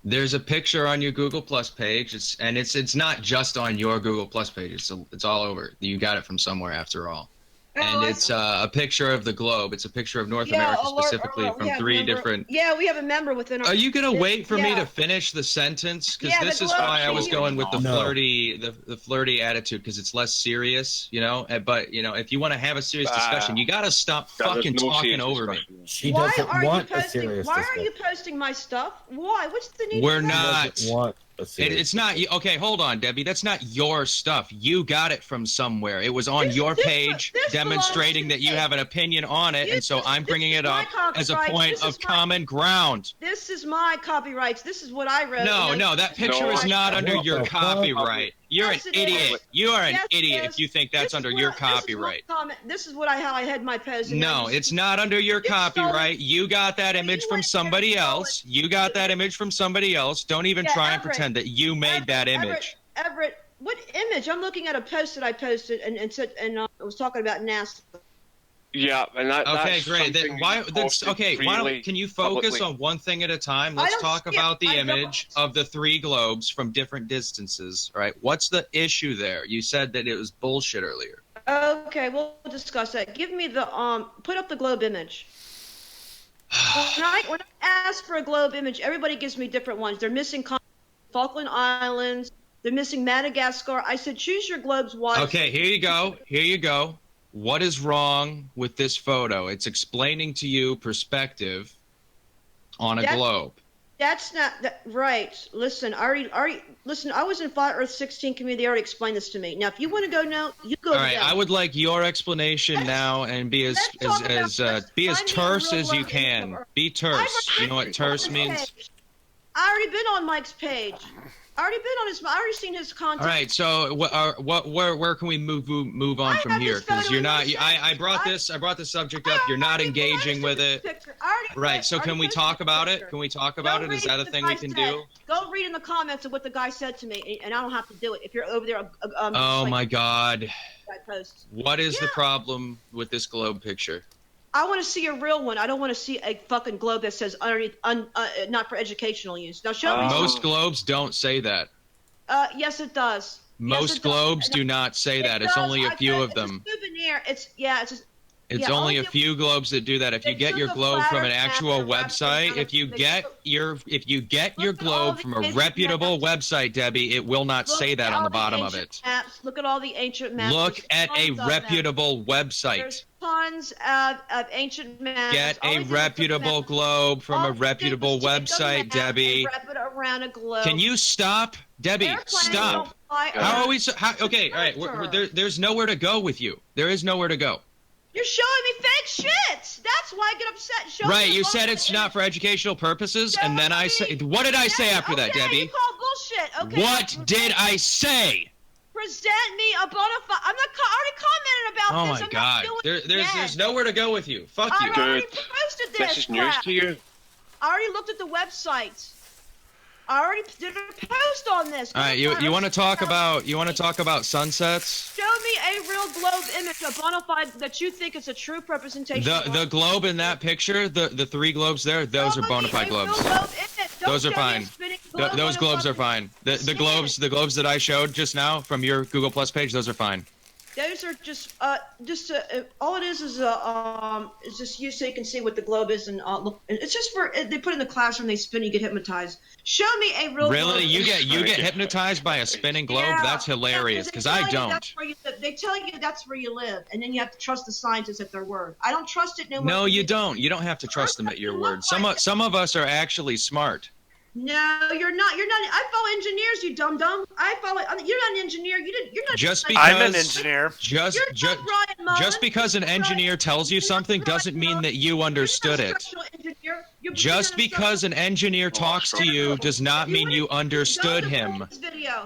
There's a picture on your Google Plus page. It's not just on your Google Plus page. It's all over. You got it from somewhere after all. And it's a picture of the globe. It's a picture of North America specifically from three different. Yeah, we have a member within our. Are you gonna wait for me to finish the sentence? Because this is why I was going with the flirty attitude, because it's less serious, you know. But you know, if you want to have a serious discussion, you gotta stop fucking talking over me. She doesn't want a serious discussion. Why are you posting my stuff? Why? What's the need? We're not. It's not okay. Hold on, Debbie. That's not your stuff. You got it from somewhere. It was on your page, demonstrating that you have an opinion on it, and so I'm bringing it up as a point of common ground. This is my copyrights. This is what I wrote. No, that picture is not under your copyright. You're an idiot. You are an idiot if you think that's under your copyright. This is how I had my post. No, it's not under your copyright. You got that image from somebody else. You got that image from somebody else. Don't even try and pretend that you made that image. Everett, what image? I'm looking at a post that I posted and was talking about NASA. Yeah, and that's great. Why can you focus on one thing at a time? Let's talk about the image of the three globes from different distances. All right, what's the issue there? You said that it was bullshit earlier. Okay, we'll discuss that. Give me the put up the globe image. When I ask for a globe image, everybody gives me different ones. They're missing Falkland Islands. They're missing Madagascar. I said, choose your globes wisely. Okay, here you go. What is wrong with this photo? It's explaining to you perspective on a globe. That's not right. Listen, listen. I was in Flat Earth 16 community. They already explained this to me. Now, if you want to go now, you go. All right, I would like your explanation now, and be as terse as you can. Be terse. You know what terse means? I already been on Mike's page. I already seen his content. All right, so where can we move on from here? Because you're not. I brought this subject up. You're not engaging with it. Right. So can we talk about it? Can we talk about it? Is that a thing we can do? Go read in the comments of what the guy said to me, and I don't have to do it if you're over there. Oh my God. What is the problem with this globe picture? I want to see a real one. I don't want to see a fucking globe that says underneath, not for educational use. Now show me. Most globes don't say that. Yes, it does. Most globes do not say that. It's only a few of them. It's a souvenir. It's only a few globes that do that. If you get your globe from an actual website, if you get your globe from a reputable website, Debbie, it will not say that on the bottom of it. Look at all the ancient maps. Look at a reputable website. There's tons of ancient maps. Get a reputable globe from a reputable website, Debbie. Wrap it around a globe. Can you stop? Debbie, stop. How are we okay, all right. There's nowhere to go with you. There is nowhere to go. You're showing me fake shit. That's why I get upset. Right, you said it's not for educational purposes, and then I said, what did I say after that, Debbie? You call bullshit. Okay. What did I say? Present me a bona fide. I'm not already commented about this. Oh my God. There's nowhere to go with you. Fuck you. I already posted this. This is news to you. I already looked at the website. I already did a post on this. All right, you want to talk about sunsets? Show me a real globe image, a bona fide that you think is a true representation. The globe in that picture, the three globes there, those are bona fide globes. Those are fine. Those globes are fine. The globes that I showed just now from your Google Plus page, those are fine. Those are just all it is just you so you can see what the globe is and look. It's just for they put it in the classroom, they spin, you get hypnotized. Show me a real. Really, you get hypnotized by a spinning globe? Yeah, that's hilarious because I don't. They tell you that's where you live, and then you have to trust the scientists at their word. I don't trust it no more. No, you don't. You don't have to trust them at your word. Some of us are actually smart. No, you're not. You're not. I follow engineers, you dum dum. You're not an engineer. You're not. Just because I'm an engineer. Just because an engineer tells you something doesn't mean that you understood it. Just because an engineer talks to you does not mean you understood him.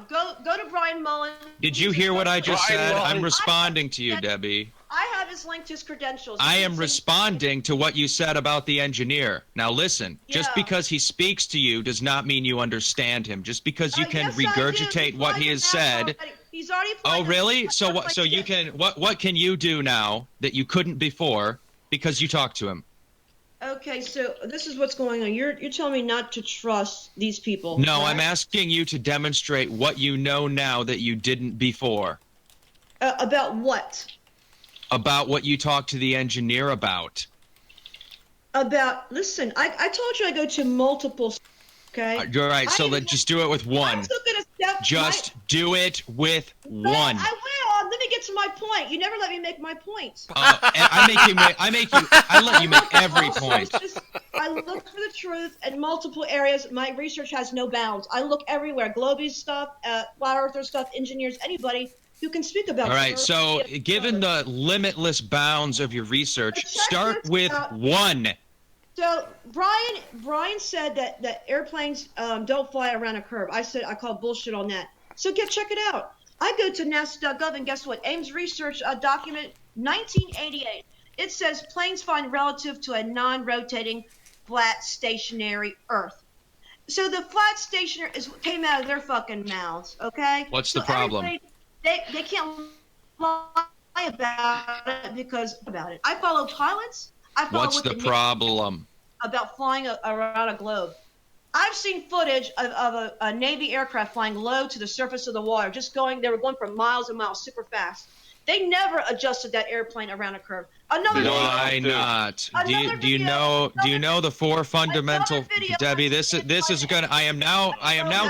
Go to Brian Mullen. Did you hear what I just said? I'm responding to you, Debbie. I have his link to his credentials. I am responding to what you said about the engineer. Now listen, just because he speaks to you does not mean you understand him. Just because you can regurgitate what he has said. He's already. Oh really? So what? So you can. What can you do now that you couldn't before because you talked to him? Okay, so this is what's going on. You're telling me not to trust these people. No, right? I'm asking you to demonstrate what you know now that you didn't before. About what? About what you talked to the engineer about. Listen, I told you I go to multiple. Okay. You're right. So let's just do it with one. Just do it with one. I will. Let me get to my point. You never let me make my points. I let you make every point. I look for the truth in multiple areas. My research has no bounds. I look everywhere. Globey stuff, flat earther stuff, engineers, anybody who can speak about. All right. So given the limitless bounds of your research, start with one. So Brian said that airplanes don't fly around a curve. I said I call bullshit on that. So check it out. I go to NASA.gov and guess what? Ames research document 1988. It says planes fly relative to a non-rotating flat stationary Earth. So the flat stationary came out of their fucking mouths. Okay. What's the problem? They can't lie about it because about it. I follow pilots. What's the problem? About flying around a globe. I've seen footage of a Navy aircraft flying low to the surface of the water, they were going for miles and miles super fast. They never adjusted that airplane around a curve. Why not? Do you know the four fundamental, Debbie? This is gonna. I am now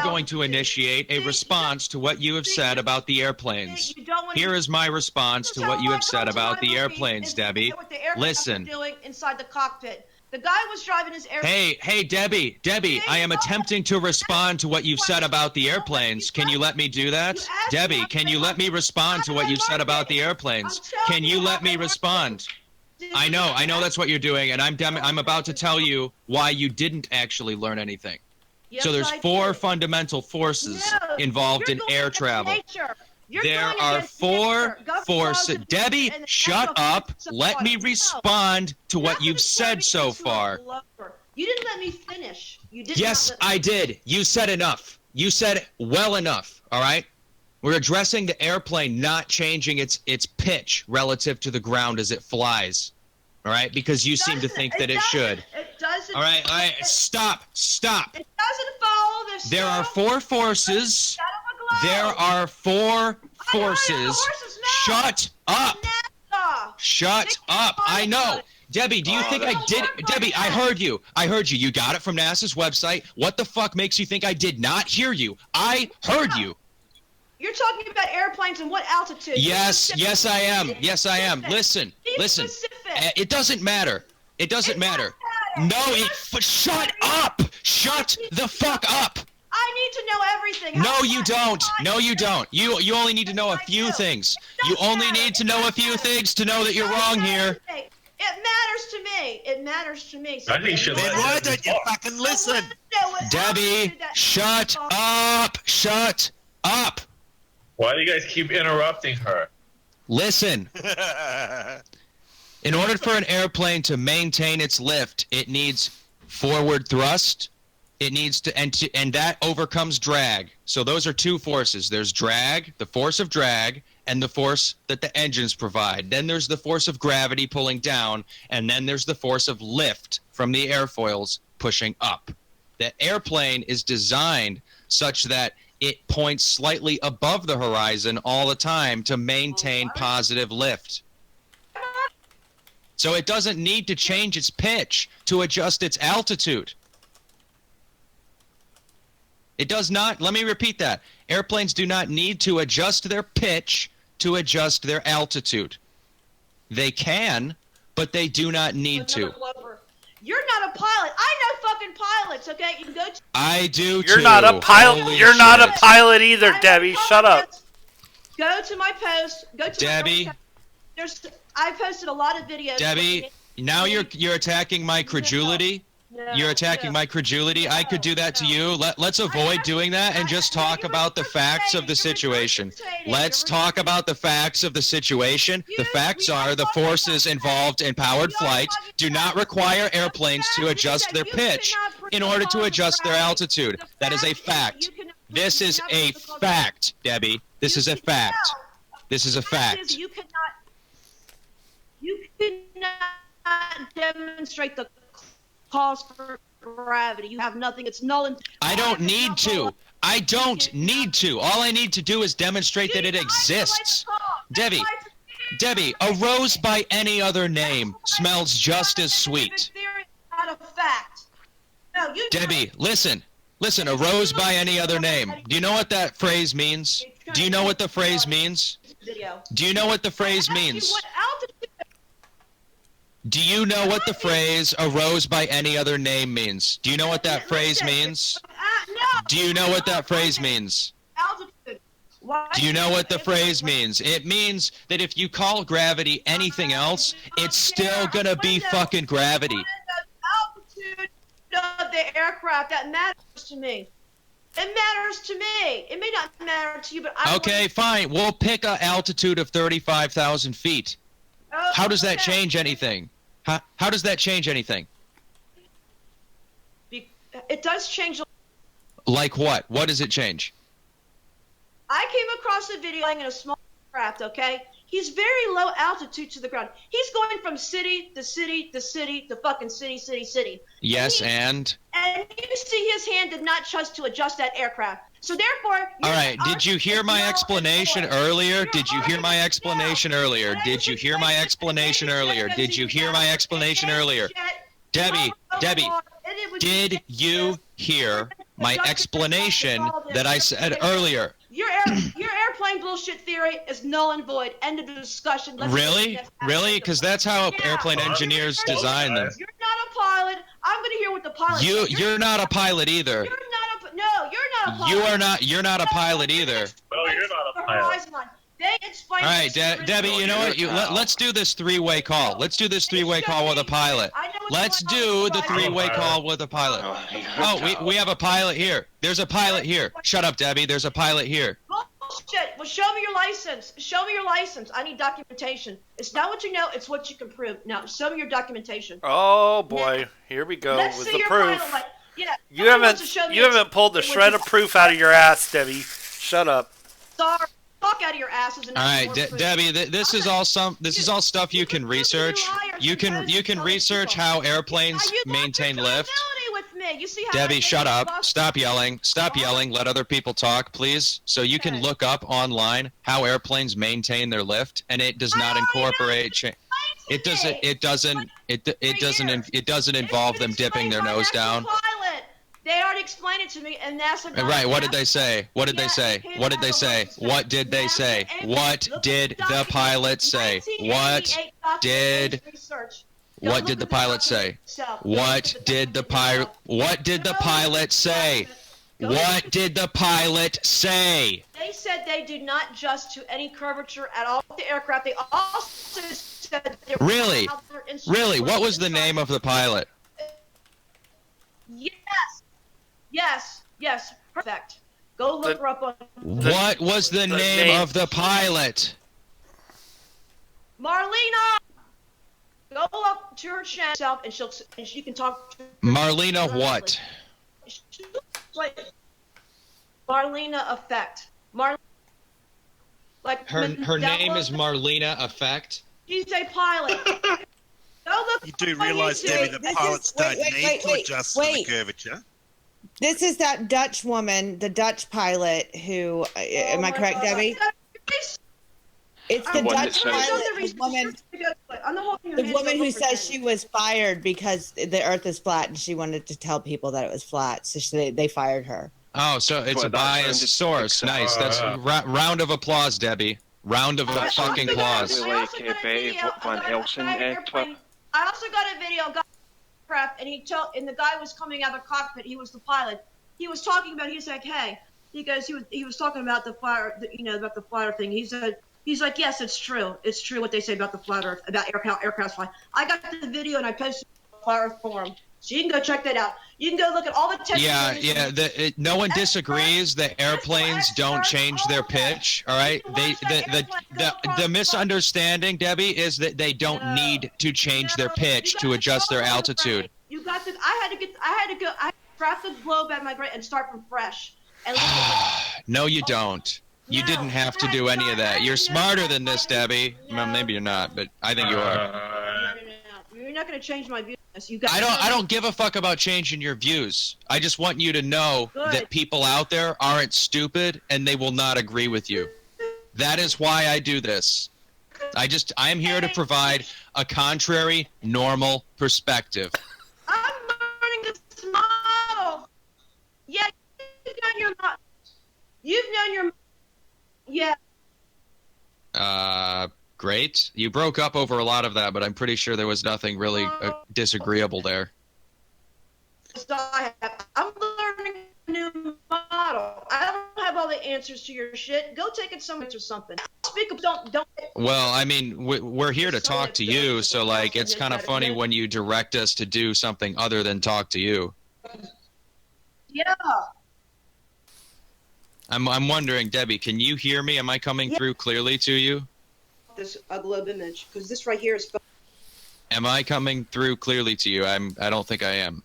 going to initiate a response to what you have said about the airplanes. Here is my response to what you have said about the airplanes, Debbie. Listen. Doing inside the cockpit. The guy was driving his airplane. Hey, Debbie, I am attempting to respond to what you've said about the airplanes. Can you let me do that? Debbie, can you let me respond to what you've said about the airplanes? Can you let me respond? I know that's what you're doing, and I'm about to tell you why you didn't actually learn anything. So there's four fundamental forces involved in air travel. There are four forces. Debbie, shut up. Let me respond to what you've said so far. You didn't let me finish. Yes, I did. You said enough. You said well enough, all right? We're addressing the airplane not changing its pitch relative to the ground as it flies, all right? Because you seem to think that it should. It doesn't. All right, stop. It doesn't follow this. There are four forces. There are four forces. Shut up. Shut up. I know. Debbie, do you think I did? Debbie, I heard you. You got it from NASA's website. What the fuck makes you think I did not hear you? I heard you. You're talking about airplanes and what altitude? Yes, I am. Listen. It doesn't matter. No, shut up. Shut the fuck up. I need to know everything. No, you don't. You only need to know a few things. You only need to know a few things to know that you're wrong here. It matters to me. I think you should Then why don't you fucking listen? Debbie, shut up. Why do you guys keep interrupting her? Listen. In order for an airplane to maintain its lift, it needs forward thrust. It needs to, and that overcomes drag. So those are two forces. There's drag, the force of drag, and the force that the engines provide. Then there's the force of gravity pulling down, and then there's the force of lift from the airfoils pushing up. The airplane is designed such that it points slightly above the horizon all the time to maintain positive lift. So it doesn't need to change its pitch to adjust its altitude. It does not. Let me repeat that. Airplanes do not need to adjust their pitch to adjust their altitude. They can, but they do not need to. You're not a pilot. I know fucking pilots, okay? You can go to I do too. You're not a pilot. You're not a pilot either, Debbie. Shut up. Go to my post. Go to Debbie. I posted a lot of videos. Debbie, now you're attacking my credulity. You're attacking my credulity. I could do that to you. Let's avoid doing that and just talk about the facts of the situation. Let's talk about the facts of the situation. The facts are the forces involved in powered flight do not require airplanes to adjust their pitch in order to adjust their altitude. That is a fact. This is a fact, Debbie. This is a fact. This is a fact. You cannot demonstrate the cause for gravity. You have nothing. It's null and I don't need to. I don't need to. All I need to do is demonstrate that it exists. Debbie, Debbie, a rose by any other name smells just as sweet. Not a fact. No, Debbie, listen. Listen, a rose by any other name. Do you know what that phrase means? Do you know what the phrase means? Do you know what the phrase means? Do you know what the phrase a rose by any other name means? Do you know what that phrase means? Do you know what that phrase means? Do you know what the phrase means? It means that if you call gravity anything else, it's still gonna be fucking gravity. Altitude of the aircraft, that matters to me. It matters to me. It may not matter to you, but I. Okay, fine. We'll pick an altitude of 35,000 feet. How does that change anything? How does that change anything? It does change. Like what? What does it change? I came across a video in a small craft, okay? He's very low altitude to the ground. He's going from city to city to city to fucking city. Yes, and you see his hand did not trust to adjust that aircraft. So therefore... All right, did you hear my explanation earlier? Did you hear my explanation earlier? Did you hear my explanation earlier? Did you hear my explanation earlier? Debbie, did you hear my explanation that I said earlier? Your airplane bullshit theory is null and void. End of the discussion. Really? Really? Because that's how airplane engineers design them. You're not a pilot. I'm going to hear what the pilot says. You're not a pilot either. You're not a pilot. You're not a pilot either. Well, you're not a pilot. They explain. All right, Debbie, you know what? Let's do this three-way call. Let's do this three-way call with a pilot. Let's do the three-way call with a pilot. Oh, we have a pilot here. There's a pilot here. Shut up, Debbie. There's a pilot here. Bullshit. Well, show me your license. Show me your license. I need documentation. It's not what you know. It's what you can prove. Now, show me your documentation. Oh boy, here we go Let's with see the your proof. pilot. Yeah, You haven't pulled the shred of proof out of your ass, Debbie. Shut up. Sorry. Talk out of your asses. All right, Debbie, this is all stuff you can research. You can research how airplanes maintain lift. Debbie, shut up. Stop yelling. Stop yelling. Let other people talk, please. So you can look up online how airplanes maintain their lift, and it does not incorporate. It doesn't involve them dipping their nose down. They already explained it to me, and NASA. Right. What did they say? What did they say? What did they say? What did they say? What did the pilot say? What did the pilot say? What did the pilot? What did the pilot say? What did the pilot say? They said they do not adjust to any curvature at all with the aircraft. They also said Really? Really? What was the name of the pilot? Yes, perfect. Go look her up on. What was the name of the pilot? Marlena. Go up to her channel and she can talk to her. Marlena what? Marlena Effect. Her name is Marlena Effect. She's a pilot. You do realise, Debbie, that pilots don't need to adjust to the curvature. This is that Dutch woman, the Dutch pilot who, am I correct, Debbie? It's the Dutch pilot, the woman who says she was fired because the earth is flat and she wanted to tell people that it was flat. So they fired her. Oh, so it's a biased source. Nice. That's round of applause, Debbie. Round of fucking applause. I also got a video. And the guy was coming out of the cockpit. He was the pilot. He was talking about. He's like, hey, he was talking about the fire. About the flat Earth thing. He's like, yes, it's true. It's true what they say about the flat Earth, about aircraft flying. I got the video and I posted it on the Flat Earth forum, so you can go check that out. You can go look at all the testimonies. Yeah. No one disagrees that airplanes don't change their pitch. All right. The misunderstanding, Debbie, is that they don't need to change their pitch to adjust their altitude. You got to. I had to go. I craft the globe at my grade and start from fresh. No, you don't. You didn't have to do any of that. You're smarter than this, Debbie. Well, maybe you're not, but I think you are. No. You're not going to change my views. I don't give a fuck about changing your views. I just want you to know that people out there aren't stupid and they will not agree with you. That is why I do this. I'm here to provide a contrary, normal perspective. I'm learning this model. Yeah, you've done your model. You've done your, yeah. Great. You broke up over a lot of that, but I'm pretty sure there was nothing really disagreeable there. I'm learning a new model. I don't have all the answers to your shit. Go take it somewhere or something. Speak up. Don't. Well, I mean, we're here to talk to you, so like, it's kind of funny when you direct us to do something other than talk to you. Yeah. I'm wondering, Debbie, can you hear me? Am I coming through clearly to you? This globe image, because this right here is. Am I coming through clearly to you? I don't think I am.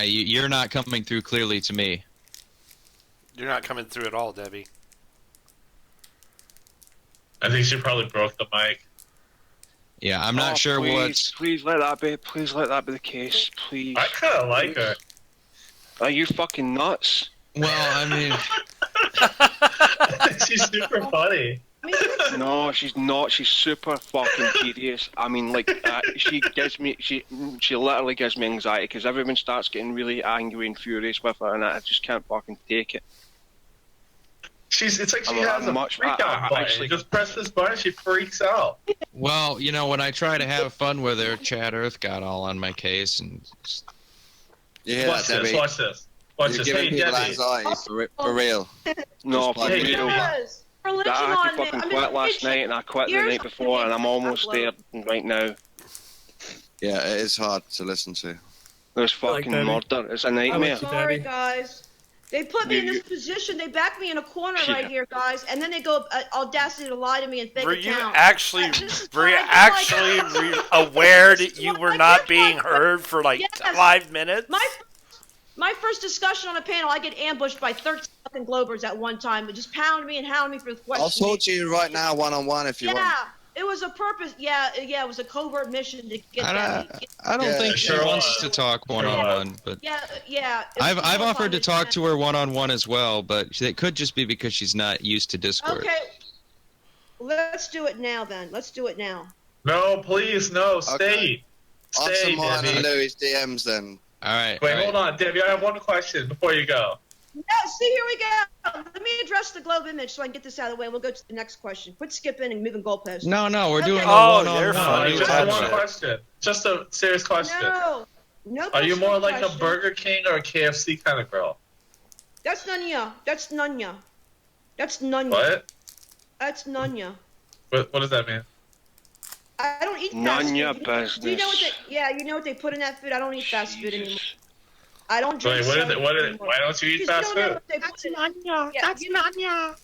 You're not coming through clearly to me. You're not coming through at all, Debbie. I think she probably broke the mic. Yeah, I'm not sure what's. Please let that be. Please let that be the case. Please. I kind of like her. Are you fucking nuts? Well, I mean. She's super funny. No, she's not. She's super fucking tedious. I mean, like, she literally gives me anxiety because everyone starts getting really angry and furious with her, and I just can't fucking take it. It's like she has a freak out button. Actually, just press this button, she freaks out. Well, you know, when I try to have fun with her, Chad Earth got all on my case and. Yeah, watch this. Watch this. Watch this. Giving people anxiety for real. No, for real. Yes. I fucking quit last night and I quit the night before and I'm almost there right now. Yeah, it is hard to listen to. There's fucking murder. It's a nightmare. Sorry, guys. They put me in this position. They back me in a corner right here, guys, and then they go audacity to lie to me and fake Were it you down. were you actually aware that you were not being heard for like 5 minutes? My first discussion on a panel, I get ambushed by 13 fucking Globers at one time. They just pound me and hound me for questions. I'll talk to you right now, one-on-one, if you want. Yeah, it was a purpose. Yeah, it was a covert mission to get that. I don't think she wants to talk one-on-one, but yeah. I've offered to talk to her one-on-one as well, but it could just be because she's not used to Discord. Okay, let's do it now then. Let's do it now. No, please, no. Stay. Off Stay, some mine Debbie. and Louis' DMs then. All right. Wait, hold on, Debbie. I have one question before you go. No, see, here we go. Let me address the globe image so I can get this out of the way. We'll go to the next question. Quit skipping and moving goalposts. No, we're doing a one-on-one. Just one question. Just a serious question. No. Are you more like a Burger King or a KFC kind of girl? That's Nunya. That's Nunya. That's Nunya. What? That's Nunya. What does that mean? I don't eat fast food. Do you know what you know what they put in that food? I don't eat fast food anymore. I don't drink. Wait, why don't you eat fast food? That's Nunya. That's Nunya.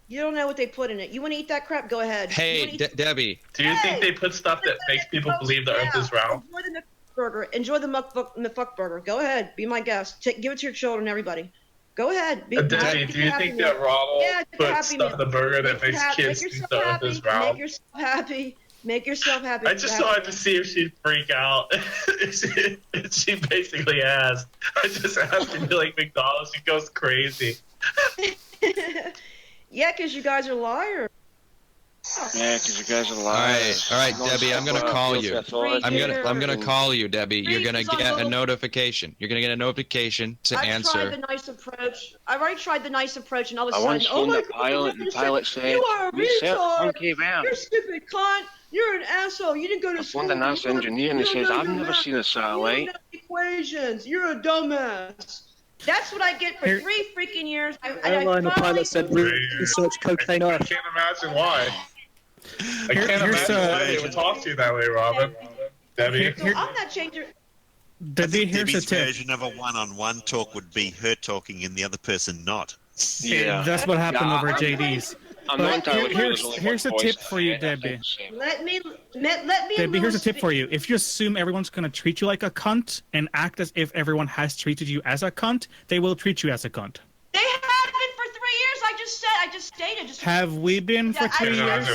You don't know what they put in it. You want to eat that crap? Go ahead. Hey, Debbie. Do you think they put stuff that makes people believe the Earth is round? Enjoy the burger. Enjoy the fuck burger. Go ahead. Be my guest. Give it to your children, everybody. Go ahead. Debbie, do you think that Ronald put stuff in the burger that makes kids think the Earth is round? Make yourself happy. Make yourself happy. I just wanted to see if she'd freak out. She basically has. I just asked her to be like McDonald's. She goes crazy. Yeah, because you guys are liars. Yeah, because you guys are liars. All right, Debbie, I'm gonna call you. I'm gonna call you, Debbie. You're gonna get a notification. You're gonna get a notification to answer. I've already tried the nice approach, and all of a sudden, I once phoned the pilot, and the pilot said, "You are a retard. You're You're stupid cunt. You're an asshole. You didn't go to school." I phoned the NASA engineer, and he says, "I've never seen a satellite." You don't know equations. You're a dumbass. That's what I get for 3 freaking years. The pilot said research cocaine off. I can't imagine why. I can't imagine why they would talk to you that way, Robin. Debbie. I'm not changing. Debbie's version of a one-on-one talk would be her talking and the other person not. Yeah, that's what happened over JD's. Here's a tip for you, Debbie. Let me. Debbie, here's a tip for you. If you assume everyone's gonna treat you like a cunt and act as if everyone has treated you as a cunt, they will treat you as a cunt. They have been for 3 years. I just stated. Have we been for 3 years?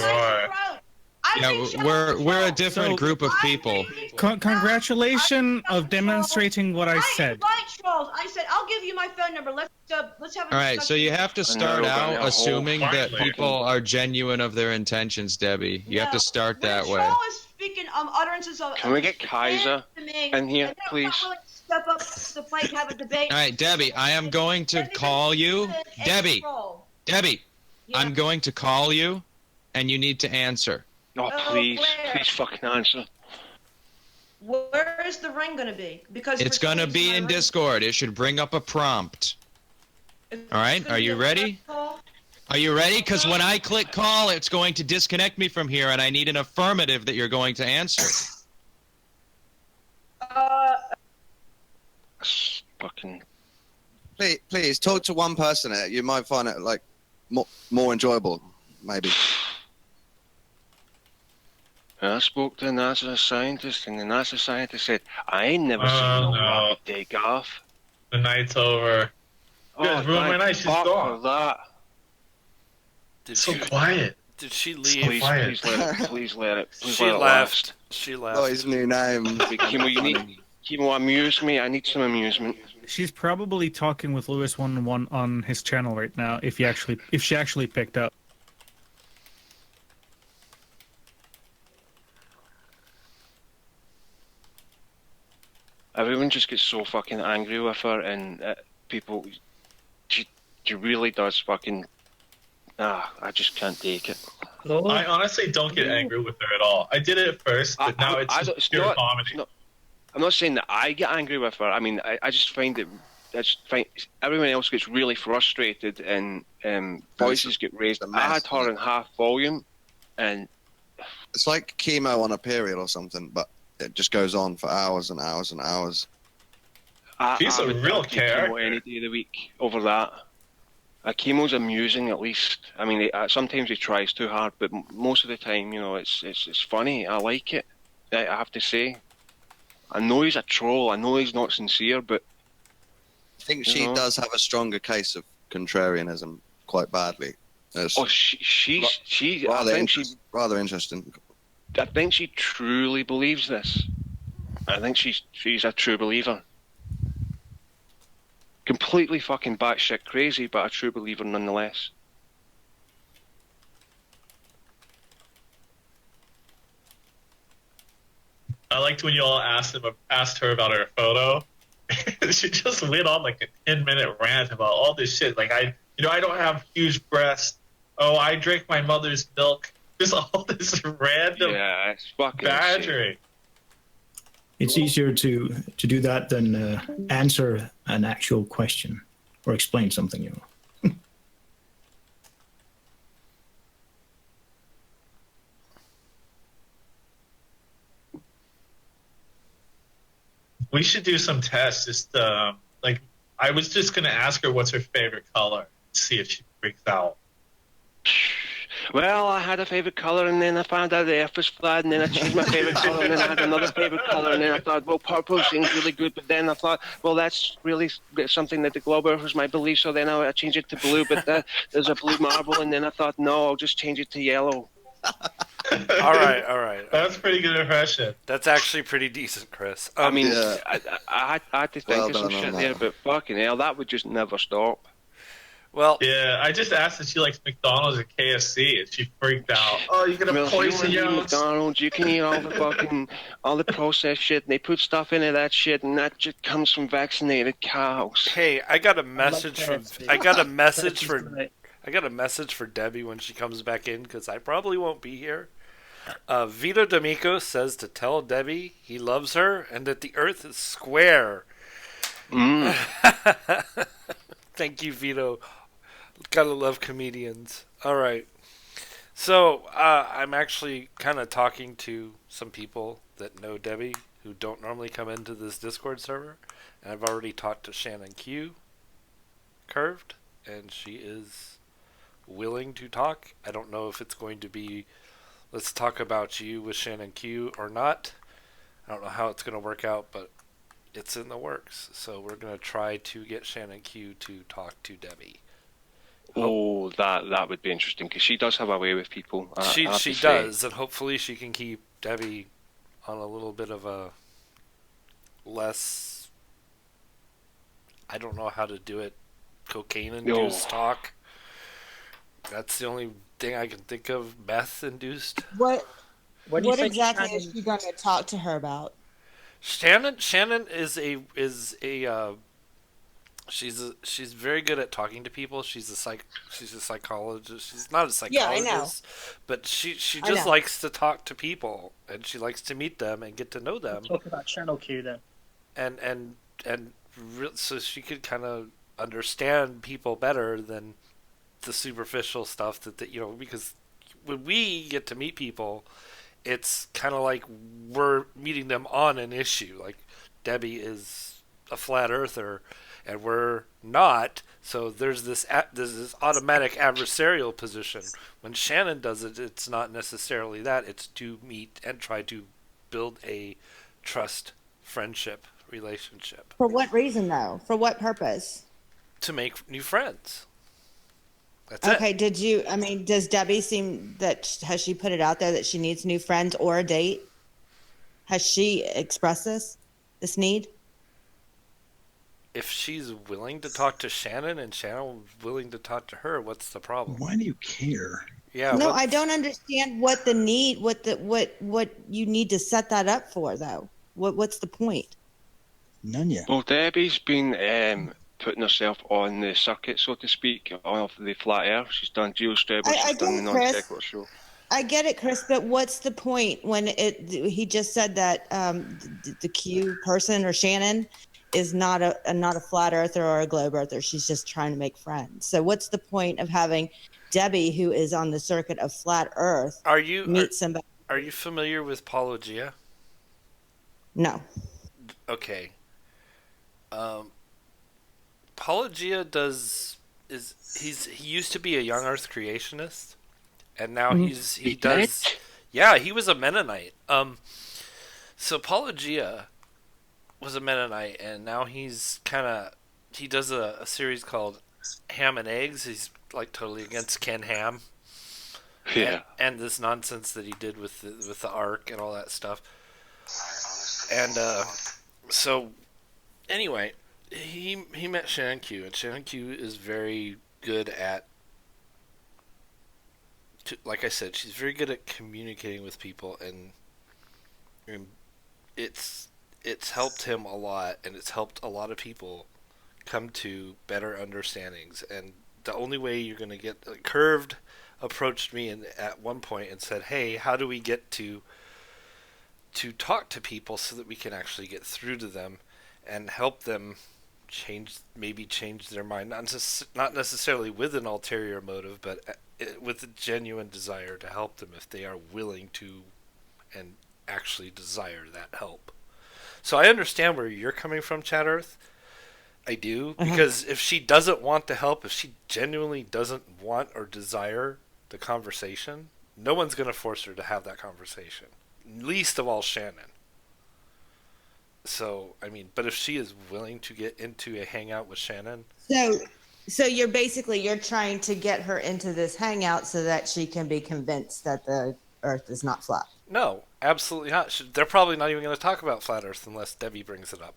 Yeah, we're a different group of people. Congratulations of demostrating what I said. I said I'll give you my phone number. Let's have a discussion. All right, so you have to start out assuming that people are genuine of their intentions, Debbie. You have to start that way. Troll is speaking utterances of. Can we get Kaiser in here, please? Step up to the plate, have a debate. All right, Debbie, I am going to call you. Debbie, I'm going to call you, and you need to answer. Oh, please fucking answer. Where is the ring going to be? Because it's going to be in Discord. It should bring up a prompt. All right, are you ready? Are you ready? Because when I click call, it's going to disconnect me from here, and I need an affirmative that you're going to answer. Fucking. Please talk to one person. You might find it like more enjoyable, maybe. I spoke to a NASA scientist, and the NASA scientist said, "I ain't never seen no rocket take off." The night's over. You guys ruined my night. She's gone. So quiet. Did she leave? Please let it. Please let it. She left. She left. Oh, his new name. Chemo, you need Chemo, amuse me. I need some amusement. She's probably talking with Lewis 111 on his channel right now. If she actually picked up. Everyone just gets so fucking angry with her, and people, she really does fucking. I just can't take it. I honestly don't get angry with her at all. I did it at first, but now it's just pure comedy. I'm not saying that I get angry with her. I mean, I just find that everyone else gets really frustrated, and voices get raised. I had her in half volume, and it's like chemo on a period or something, but it just goes on for hours and hours and hours. She's a real character. Any day of the week over that. Chemo's amusing, at least. I mean, sometimes he tries too hard, but most of the time, you know, it's funny. I like it. I have to say. I know he's a troll. I know he's not sincere, but I think she does have a stronger case of contrarianism quite badly. She's rather interesting. I think she truly believes this. I think she's a true believer. Completely fucking batshit crazy, but a true believer nonetheless. I liked when you all asked her about her photo. She just went on like a 10-minute rant about all this shit. Like I don't have huge breasts. Oh, I drink my mother's milk. Just all this random it's fucking badgering. It's easier to do that than answer an actual question or explain something, you know. We should do some tests. Just like I was just gonna ask her what's her favorite color. See if she freaks out. Well, I had a favorite color, and then I found out the Earth was flat, and then I changed my favorite color, and then I had another favorite color, and then I thought, well, purple seems really good, but then I thought, well, that's really something that the globe Earth was my belief, so then I changed it to blue, but there's a blue marble, and then I thought, no, I'll just change it to yellow. All right. That's a pretty good impression. That's actually pretty decent, Chris. I mean, I had to think of some shit there, but fucking hell, that would just never stop. Well, yeah, I just asked if she likes McDonald's or KFC, and she freaked out. Oh, you're gonna poison your McDonald's. You can eat all the processed shit. And they put stuff into that shit, and that just comes from vaccinated cows. Hey, I got a message for Debbie when she comes back in, because I probably won't be here. Vito D'Amico says to tell Debbie he loves her and that the Earth is square. Thank you, Vito. Gotta love comedians. All right. So I'm actually kind of talking to some people that know Debbie who don't normally come into this Discord server. And I've already talked to Shannon Q, Curved, and she is willing to talk. I don't know if it's going to be let's talk about you with Shannon Q or not. I don't know how it's going to work out, but it's in the works. So we're going to try to get Shannon Q to talk to Debbie. Oh, that would be interesting, because she does have a way with people. She does, and hopefully she can keep Debbie on a little bit of a less I don't know how to do it. Cocaine-induced talk. That's the only thing I can think of. Meth-induced. What do you think exactly Shannon... is she going to talk to her about? Shannon is a she's very good at talking to people. She's a psychologist. She's not a psychologist, yeah, I know. But she just likes to talk to people, and she likes to meet them and get to know them. Talk about Shannon Q then. So she could kind of understand people better than the superficial stuff that because when we get to meet people, it's kind of like we're meeting them on an issue. Like Debbie is a flat earther and we're not, so there's this automatic adversarial position. When Shannon does it, it's not necessarily that. It's to meet and try to build a trust, friendship, relationship. For what reason, though? For what purpose? To make new friends. That's okay, it. Does Debbie seem has she put it out there that she needs new friends or a date? Has she expressed this need? If she's willing to talk to Shannon and Shannon willing to talk to her, what's the problem? Why do you care? Yeah. No, I don't understand what the need, what you need to set that up for, though. What's the point? None yet. Well, Debbie's been putting herself on the circuit, so to speak, of the flat earth. She's done geostables, she's done the non-sequitur show. I get it, Chris, but what's the point when he just said that the Q person or Shannon is not a flat earther or a globe earther. She's just trying to make friends. So what's the point of having Debbie, who is on the circuit of flat earth, meet somebody? Are you familiar with Paulogia? No. Okay. Paulogia he used to be a young earth creationist, and now he does. Yeah, he was a Mennonite. So Paulogia was a Mennonite, and now he does a series called Ham and Eggs. He's like totally against Ken Ham. Yeah. And this nonsense that he did with the Ark and all that stuff. And so anyway, he met Shannon Q, and Shannon Q is very good at, like I said, she's very good at communicating with people, and it's helped him a lot, and it's helped a lot of people come to better understandings. And the only way you're going to get Curved approached me at one point and said, "Hey, how do we get to talk to people so that we can actually get through to them and help them change their mind, not necessarily with an ulterior motive, but with a genuine desire to help them if they are willing to and actually desire that help." So I understand where you're coming from, Chat Earth. I do, because if she doesn't want to help, if she genuinely doesn't want or desire the conversation, no one's going to force her to have that conversation. Least of all Shannon. So, but if she is willing to get into a hangout with Shannon... So you're trying to get her into this hangout so that she can be convinced that the Earth is not flat. No, absolutely not. They're probably not even going to talk about flat Earth unless Debbie brings it up.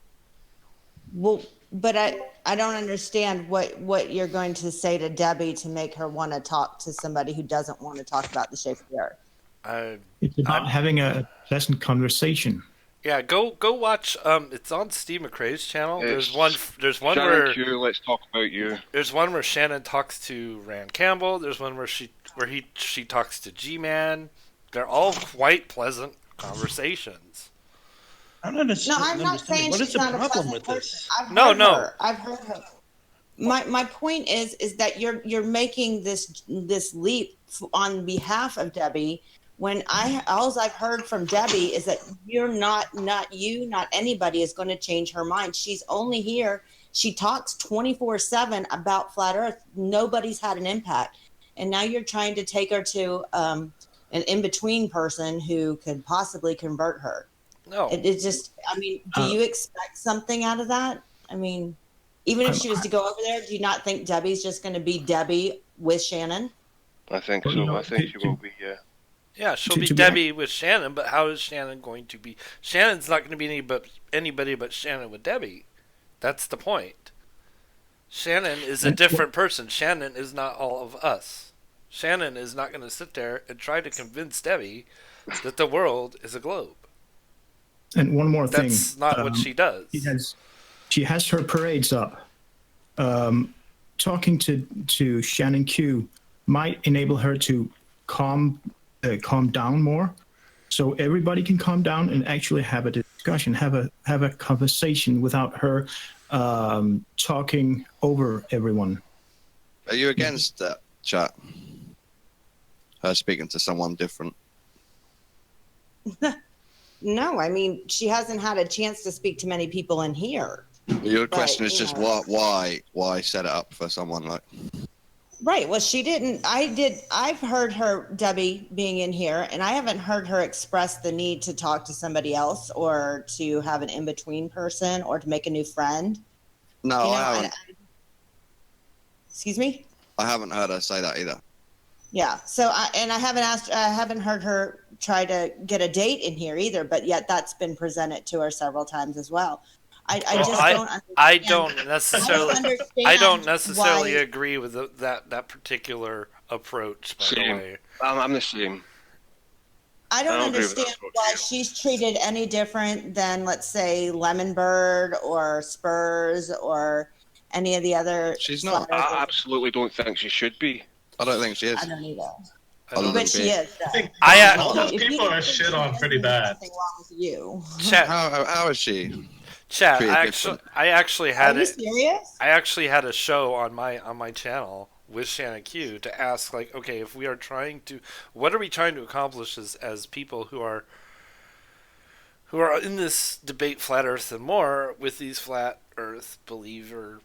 Well, but I don't understand what you're going to say to Debbie to make her want to talk to somebody who doesn't want to talk about the shape of the Earth. It's about having a pleasant conversation. Yeah, go watch. It's on Steve McRae's channel. There's one Shannon where Q, let's talk about you. There's one where Shannon talks to Rand Campbell. There's one where she talks to G-Man. They're all quite pleasant conversations. I'm not saying what she's not a pleasant person. I've heard her. My point is that you're making this leap on behalf of Debbie, when all I've heard from Debbie is that not anybody is going to change her mind. She's only here. She talks 24/7 about flat Earth. Nobody's had an impact, and now you're trying to take her to an in-between person who could possibly convert her. No, it just. Do you expect something out of that? Even if she was to go over there, do you not think Debbie's just going to be Debbie with Shannon? I think so. I think she will be. Yeah. Yeah, she'll be Debbie with Shannon, but how is Shannon going to be? Shannon's not going to be anybody but Shannon with Debbie. That's the point. Shannon is a different person. Shannon is not all of us. Shannon is not going to sit there and try to convince Debbie that the world is a globe. And one more thing. That's not what she does. She has her parades up. Talking to Shannon Q might enable her to calm down more, so everybody can calm down and actually have a discussion, have a conversation without her talking over everyone. Are you against that, chat? Her speaking to someone different? No, I mean, she hasn't had a chance to speak to many people in here. Your question is just why set it up for someone like... Right. Well, she didn't. I've heard her, Debbie, being in here, and I haven't heard her express the need to talk to somebody else or to have an in-between person or to make a new friend. No, I haven't. Excuse me? I haven't heard her say that either. Yeah. So, I haven't heard her try to get a date in here either, but yet that's been presented to her several times as well. I don't necessarily agree with that particular approach, by the way. I'm the same. I don't understand why she's treated any different than, let's say, Lemonbird or Spurs or any of the other... She's not. I absolutely don't think she should be. I don't think she is. I don't either. But she is. Those people are shit on pretty bad. Nothing wrong with you. How is she? Chat. I actually had Are you serious? I actually had a show on my channel with Shannon Q to ask, like, okay, if we are trying to, what are we trying to accomplish as people who are in this debate, flat Earth and more, with these flat Earth believer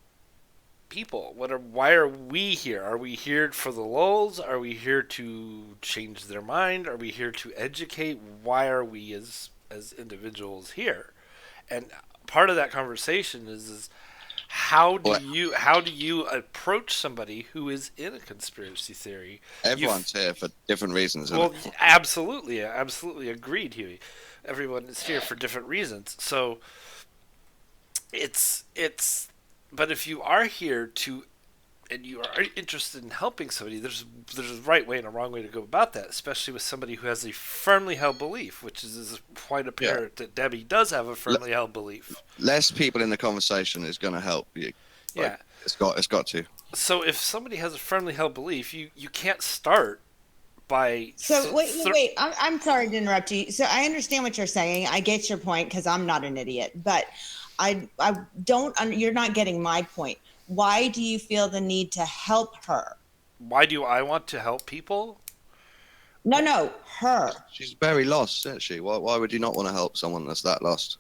people? Why are we here? Are we here for the lulz? Are we here to change their mind? Are we here to educate? Why are we as individuals here? And part of that conversation is how do you approach somebody who is in a conspiracy theory? Everyone's here for different reasons. Well, absolutely agreed, Huey. Everyone is here for different reasons. So it's but if you are here to, and you are interested in helping somebody, there's a right way and a wrong way to go about that, especially with somebody who has a firmly held belief, which is quite apparent that Debbie does have a firmly held belief. Less people in the conversation is going to help you. Like, yeah. It's got to. So if somebody has a firmly held belief, you can't start by... So wait, I'm sorry to interrupt you. So I understand what you're saying. I get your point because I'm not an idiot, but I don't. You're not getting my point. Why do you feel the need to help her? Why do I want to help people? No, her. She's very lost, isn't she? Why would you not want to help someone that's that lost?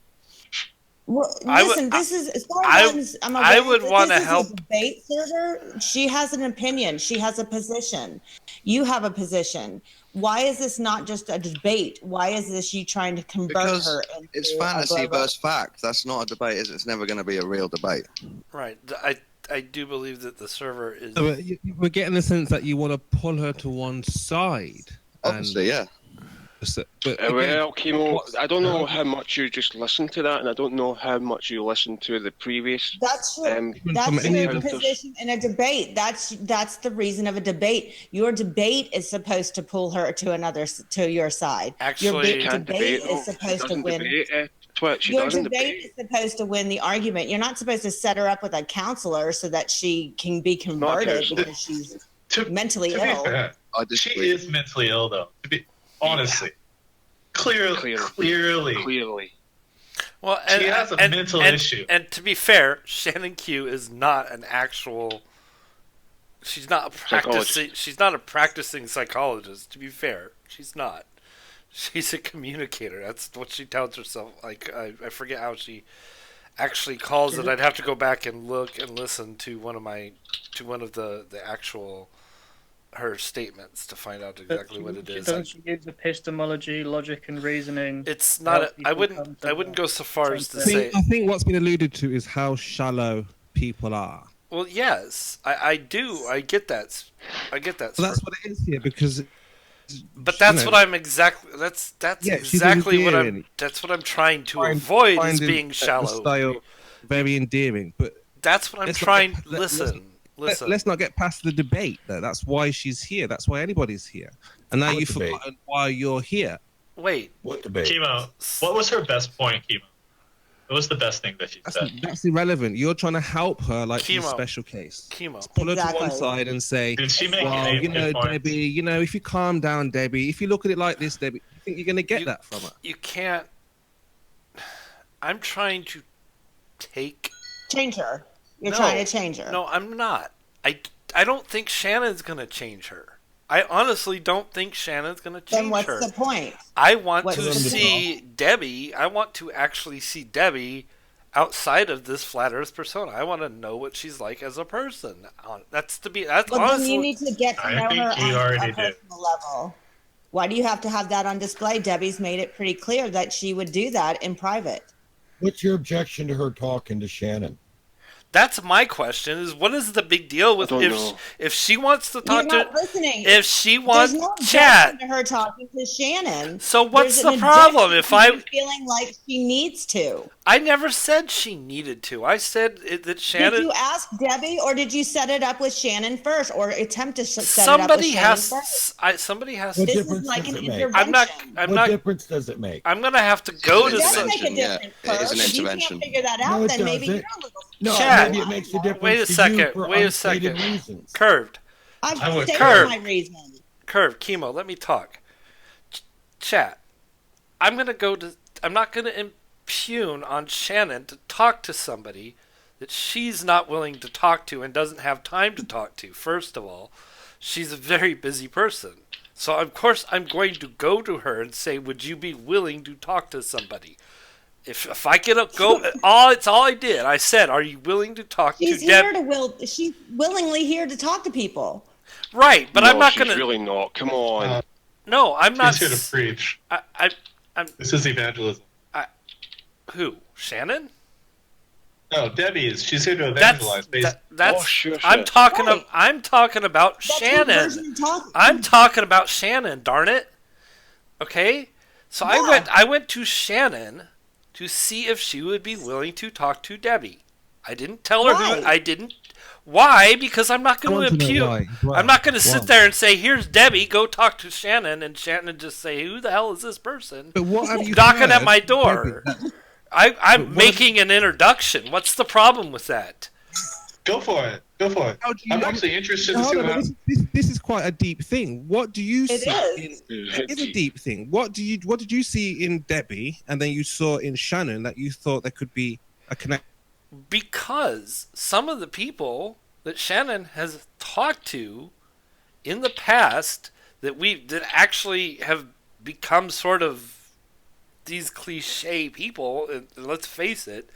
Well, listen, this is as far as I would want to help. A debate server. She has an opinion. She has a position. You have a position. Why is this not just a debate? Why is this you trying to convert her into it's fantasy versus fact. That's not a debate, is it? It's never going to be a real debate. Right. I do believe that the server is... So we're getting the sense that you want to pull her to one side. Obviously, yeah. But well, Kimo, I don't know how much you just listened to that, and I don't know how much you listened to the previous. That's your position in a debate. That's the reason of a debate. Your debate is supposed to pull her to your side. Actually, your debate is supposed to win. Your debate is supposed to win the argument. You're not supposed to set her up with a counselor so that she can be converted because she's mentally ill. Fair, she is mentally ill, though. Honestly, clearly. Well, she has a mental issue. And to be fair, Shannon Q is not an actual. She's not a practicing psychologist. To be fair, she's not. She's a communicator. That's what she tells herself. Like I forget how she actually calls it. I'd have to go back and look and listen to one of the actual her statements to find out exactly what it is. She use epistemology, logic, and reasoning. It's not. I wouldn't go so far as to say. I think what's been alluded to is how shallow people are. Well, yes, I do. I get that. Well, that's what it is here because. But that's what I'm exactly. That's exactly what I'm. That's what I'm trying to avoid is being shallow. Style very endearing, but That's what I'm trying. Listen. Let's not get past the debate. That's why she's here. That's why anybody's here. And now you've forgotten why you're here. Wait. What debate? Chemo. What was her best point, Chemo? What was the best thing that she said? That's irrelevant. You're trying to help her like she's a Chemo. special case. Chemo. Pull her to one side and say, Did she make well, any good points? Debbie, if you calm down, Debbie, if you look at it like this, Debbie, you think you're going to get that from her? You can't. I'm trying to change her. You're trying to change her. No, I'm not. I don't think Shannon's going to change her. I honestly don't think Shannon's going to change her. Then what's the point? I want to see Debbie. I want to actually see Debbie outside of this flat Earth persona. I want to know what she's like as a person. That's well, honestly. Then you need to get to know her on a personal level. Why do you have to have that on display? Debbie's made it pretty clear that she would do that in private. What's your objection to her talking to Shannon? That's my question: is what is the big deal with if she wants to talk You're not listening. If she wants There's no chat to her talking to Shannon. So what's the problem? If I'm feeling like she needs to, I never said she needed to. I said that Shannon. Did you ask Debbie, or did you set it up with Shannon first, or attempt to set it up with Shannon first? Somebody has. What This difference is like does an it make? intervention. What difference does it make? I'm gonna have to go to. It does make a difference. It is an If you intervention. can't figure that out, No, it then maybe doesn't. you're a little. No, Chat. maybe it makes a difference. Wait a to second. you for Wait a unstated second. reasons. Curved. I've I would- stated Curve. my reason. Curve. Chemo. Let me talk. Chat. I'm not gonna impugn on Shannon to talk to somebody that she's not willing to talk to and doesn't have time to talk to. First of all, she's a very busy person. So of course I'm going to go to her and say, "Would you be willing to talk to somebody?" If I could go, it's all I did. I said, "Are you willing to talk to Debbie?" She's willingly here to talk to people. Right, but I'm not she's gonna. really not. Come on. No, I'm not. She's here to preach. I'm. This is evangelism. Who? Shannon? No, Debbie is. She's here to evangelize. That's. I'm talking. Right. I'm talking about That's Shannon. her version of talking. I'm talking about Shannon. Darn it. Okay. So I went to Shannon to see if she would be willing to talk to Debbie. I didn't tell her who. I didn't. Why? Because I'm not going to impugn. I'm not going to sit there and say, "Here's Debbie. Go talk to Shannon," and Shannon just say, "Who the hell is this person?" But what have you knocking at heard, my door? Debbie, I'm making an introduction. What's the problem with that? Go for it. Go for it. I'm actually interested to see what happens. This is quite a deep thing. What do you see? It's a deep thing. What did you see in Debbie, and then you saw in Shannon that you thought there could be a connection? Because some of the people that Shannon has talked to in the past that actually have become sort of these cliche people, and let's face it,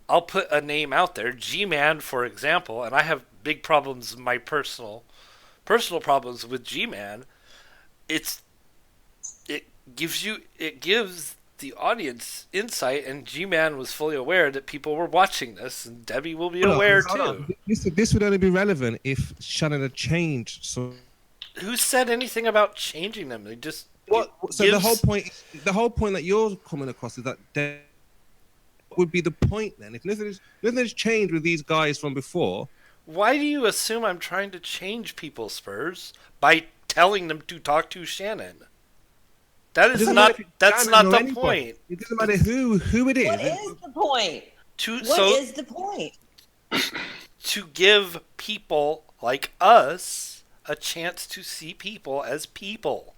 I'll put a name out there, G-Man, for example, and I have big problems, my personal problems with G-Man. It gives the audience insight, and G-Man was fully aware that people were watching this, and Debbie will be aware too. This would only be relevant if Shannon had changed. So, who said anything about changing them? They just the whole point that you're coming across is that there would be the point then. If nothing has changed with these guys from before. Why do you assume I'm trying to change people, Spurs, by telling them to talk to Shannon? That's not the point. It doesn't matter who it is. What is the point? What is the point? To give people like us a chance to see people as people.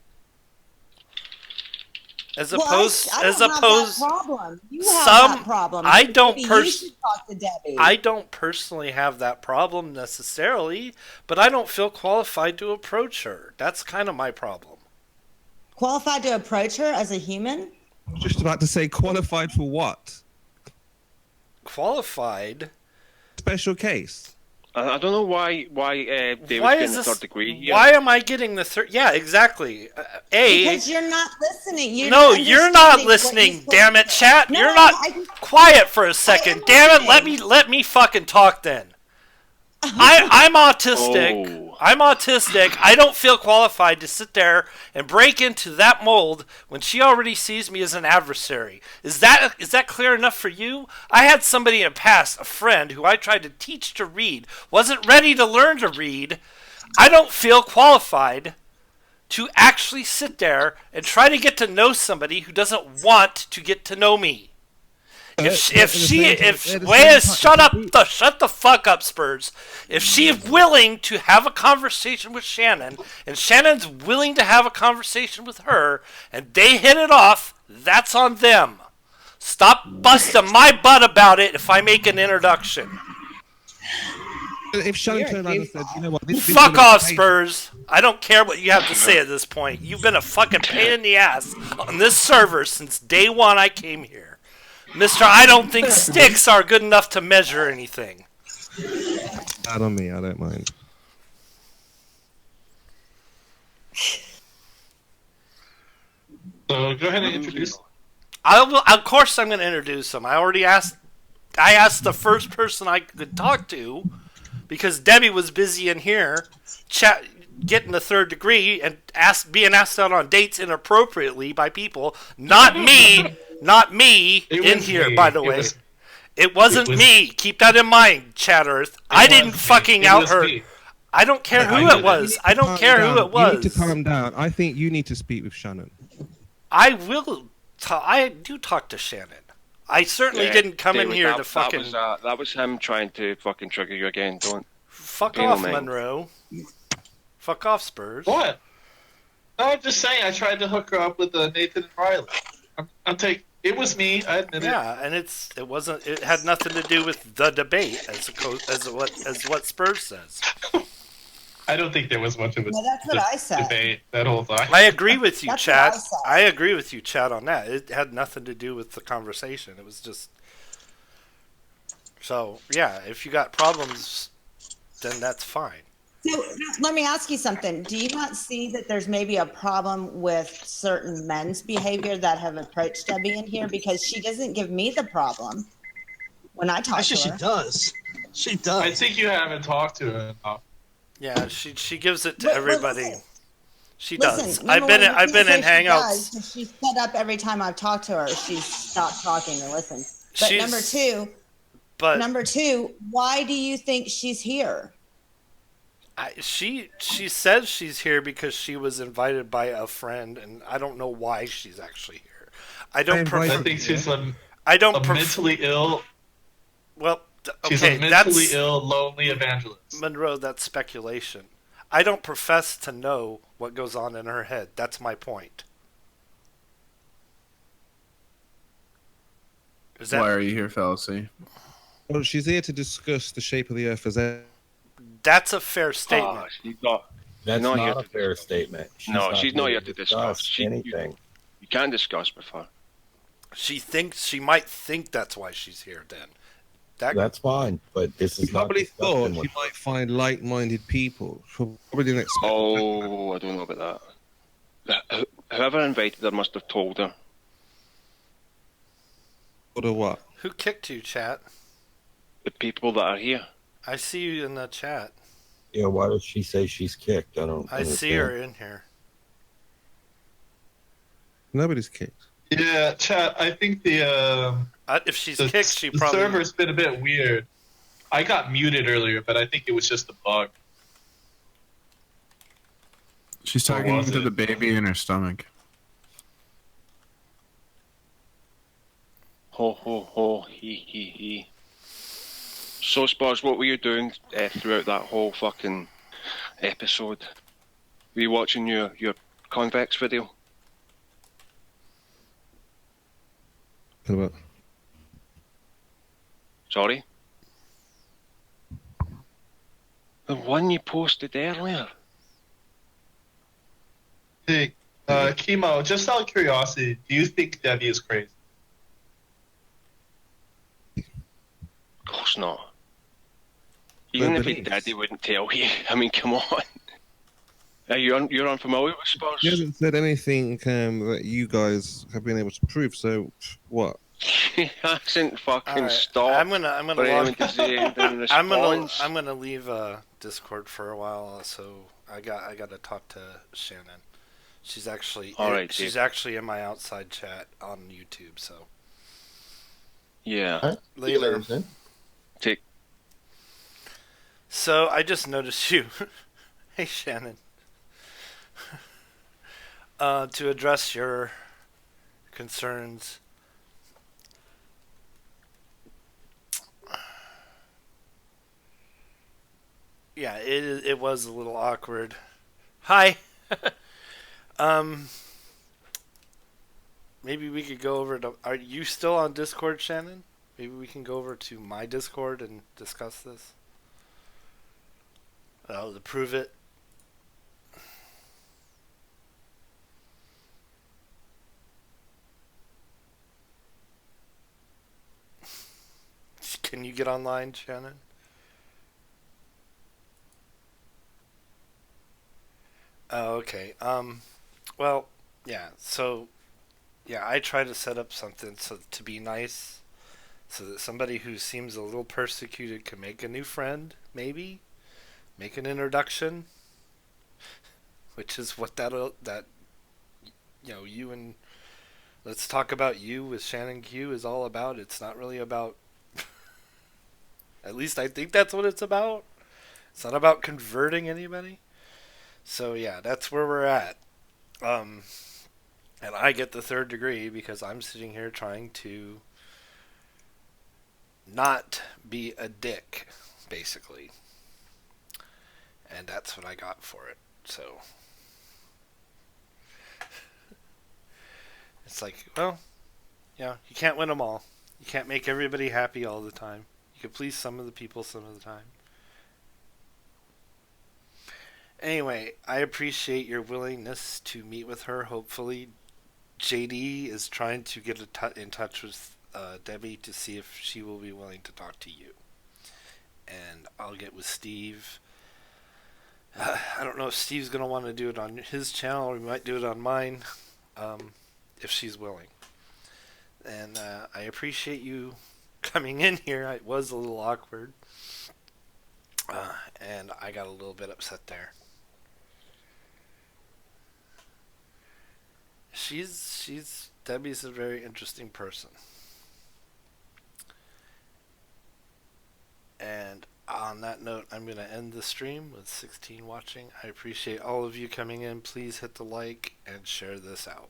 As opposed, have that problem. You have that problem. I don't you should talk to Debbie. I don't personally have that problem necessarily, but I don't feel qualified to approach her. That's kind of my problem. Qualified to approach her as a human? Just about to say, qualified for what? Qualified? Special case. I don't know why David's getting the third degree. Yeah. Why am I getting the third? Yeah, exactly. Because you're not listening. You're not listening. Damn it, chat. No, you're not quiet for a second. Damn it. Let me fucking talk then. I'm autistic. Oh. I'm autistic. I don't feel qualified to sit there and break into that mold when she already sees me as an adversary. Is that clear enough for you? I had somebody in the past, a friend who I tried to teach to read, wasn't ready to learn to read. I don't feel qualified to actually sit there and try to get to know somebody who doesn't want to get to know me. Shut the fuck up, Spurs. If she's willing to have a conversation with Shannon, and Shannon's willing to have a conversation with her, and they hit it off, that's on them. Stop busting my butt about it if I make an introduction. If Shannon turned around and said, you know what, fuck off, Spurs. I don't care what you have to say at this point. You've been a fucking pain in the ass on this server since day one I came here. Mister, I don't think sticks are good enough to measure anything. Not on me, I don't mind. So go ahead and introduce. Of course I'm going to introduce him. I asked the first person I could talk to because Debbie was busy in here getting the third degree and being asked out on dates inappropriately by people. Not me. Not me in here, by the way. It wasn't me. Keep that in mind, Chat Earth. I didn't fucking out her. I don't care who it was. I don't care who it was. You need to calm down. I think you need to speak with Shannon. I will. I do talk to Shannon. I certainly didn't come in here to fucking. That was him trying to fucking trigger you again. Don't. Fuck off, Monroe. Fuck off, Spurs. What? No, I'm just saying. I tried to hook her up with Nathan and Riley. It was me. I admit it. Yeah, and it wasn't. It had nothing to do with the debate, as what Spurs says. I don't think there was much of a that's what I said. debate that whole time. I agree with you, Chad. I agree with you, Chad, on that. It had nothing to do with the conversation. It was just. So yeah, if you got problems, then that's fine. So let me ask you something. Do you not see that there's maybe a problem with certain men's behavior that have approached Debbie in here? Because she doesn't give me the problem when I talk to her. Actually, she does. She does. I think you haven't talked to her enough. Yeah, she gives it to everybody. She does. I've been in Hangouts. She's set up every time I've talked to her. She's stopped talking to listen. But number two, why do you think she's here? She says she's here because she was invited by a friend, and I don't know why she's actually here. I think she's mentally ill. Well, okay, she's a mentally ill, lonely evangelist. Monroe, that's speculation. I don't profess to know what goes on in her head. That's my point. Why are you here, Fallacy? Well, she's here to discuss the shape of the Earth as a. That's a fair statement. That's not a fair statement. She's not here to discuss anything. You can't discuss with her. She might think that's why she's here. Then that's fine, but this is probably thought she might find like-minded people. Probably didn't expect. Oh, I don't know about that. Whoever invited her must have told her. Told her what? Who kicked you, chat? The people that are here. I see you in the chat. Yeah, why does she say she's kicked? I don't understand. See her in here. Nobody's kicked. Yeah, chat. I think the if she's kicked, she probably. The server's been a bit weird. I got muted earlier, but I think it was just a bug. She's talking to the baby in her stomach. Ho ho ho, he he. So, Spars, what were you doing throughout that whole fucking episode? Were you watching your convex video? What? Sorry? The one you posted earlier. Hey, Chemo, just out of curiosity, do you think Debbie is crazy? Of course not. Even if he did, he wouldn't tell you. I mean, come on. You're unfamiliar with Spurs? He hasn't said anything that you guys have been able to prove, so what? He hasn't fucking Right. stopped. I'm gonna for anyone to say anything in response. I'm gonna leave Discord for a while. So I gotta talk to Shannon. She's actually she's actually in my outside chat on YouTube. So yeah. Huh? Later. Take. So I just noticed you. Hey Shannon. To address your concerns. Yeah, it was a little awkward. Hi. Maybe we could go over to. Are you still on Discord, Shannon? Maybe we can go over to my Discord and discuss this. To prove it. Can you get online, Shannon? Oh, okay. Well, yeah. So, yeah, I try to set up something to be nice, so that somebody who seems a little persecuted can make a new friend, maybe make an introduction, which is what that you and let's talk about you with Shannon Q is all about. It's not really about. At least I think that's what it's about. It's not about converting anybody. So yeah, that's where we're at. And I get the 3rd degree because I'm sitting here trying to not be a dick, basically. And that's what I got for it. So it's like, well, yeah, you can't win them all. You can't make everybody happy all the time. You can please some of the people some of the time. Anyway, I appreciate your willingness to meet with her. Hopefully, JD is trying to get in touch with Debbie to see if she will be willing to talk to you. And I'll get with Steve. I don't know if Steve's going to want to do it on his channel, or we might do it on mine, if she's willing. And I appreciate you coming in here. It was a little awkward. And I got a little bit upset there. Debbie's a very interesting person. And on that note, I'm going to end the stream with 16 watching. I appreciate all of you coming in. Please hit the like and share this out.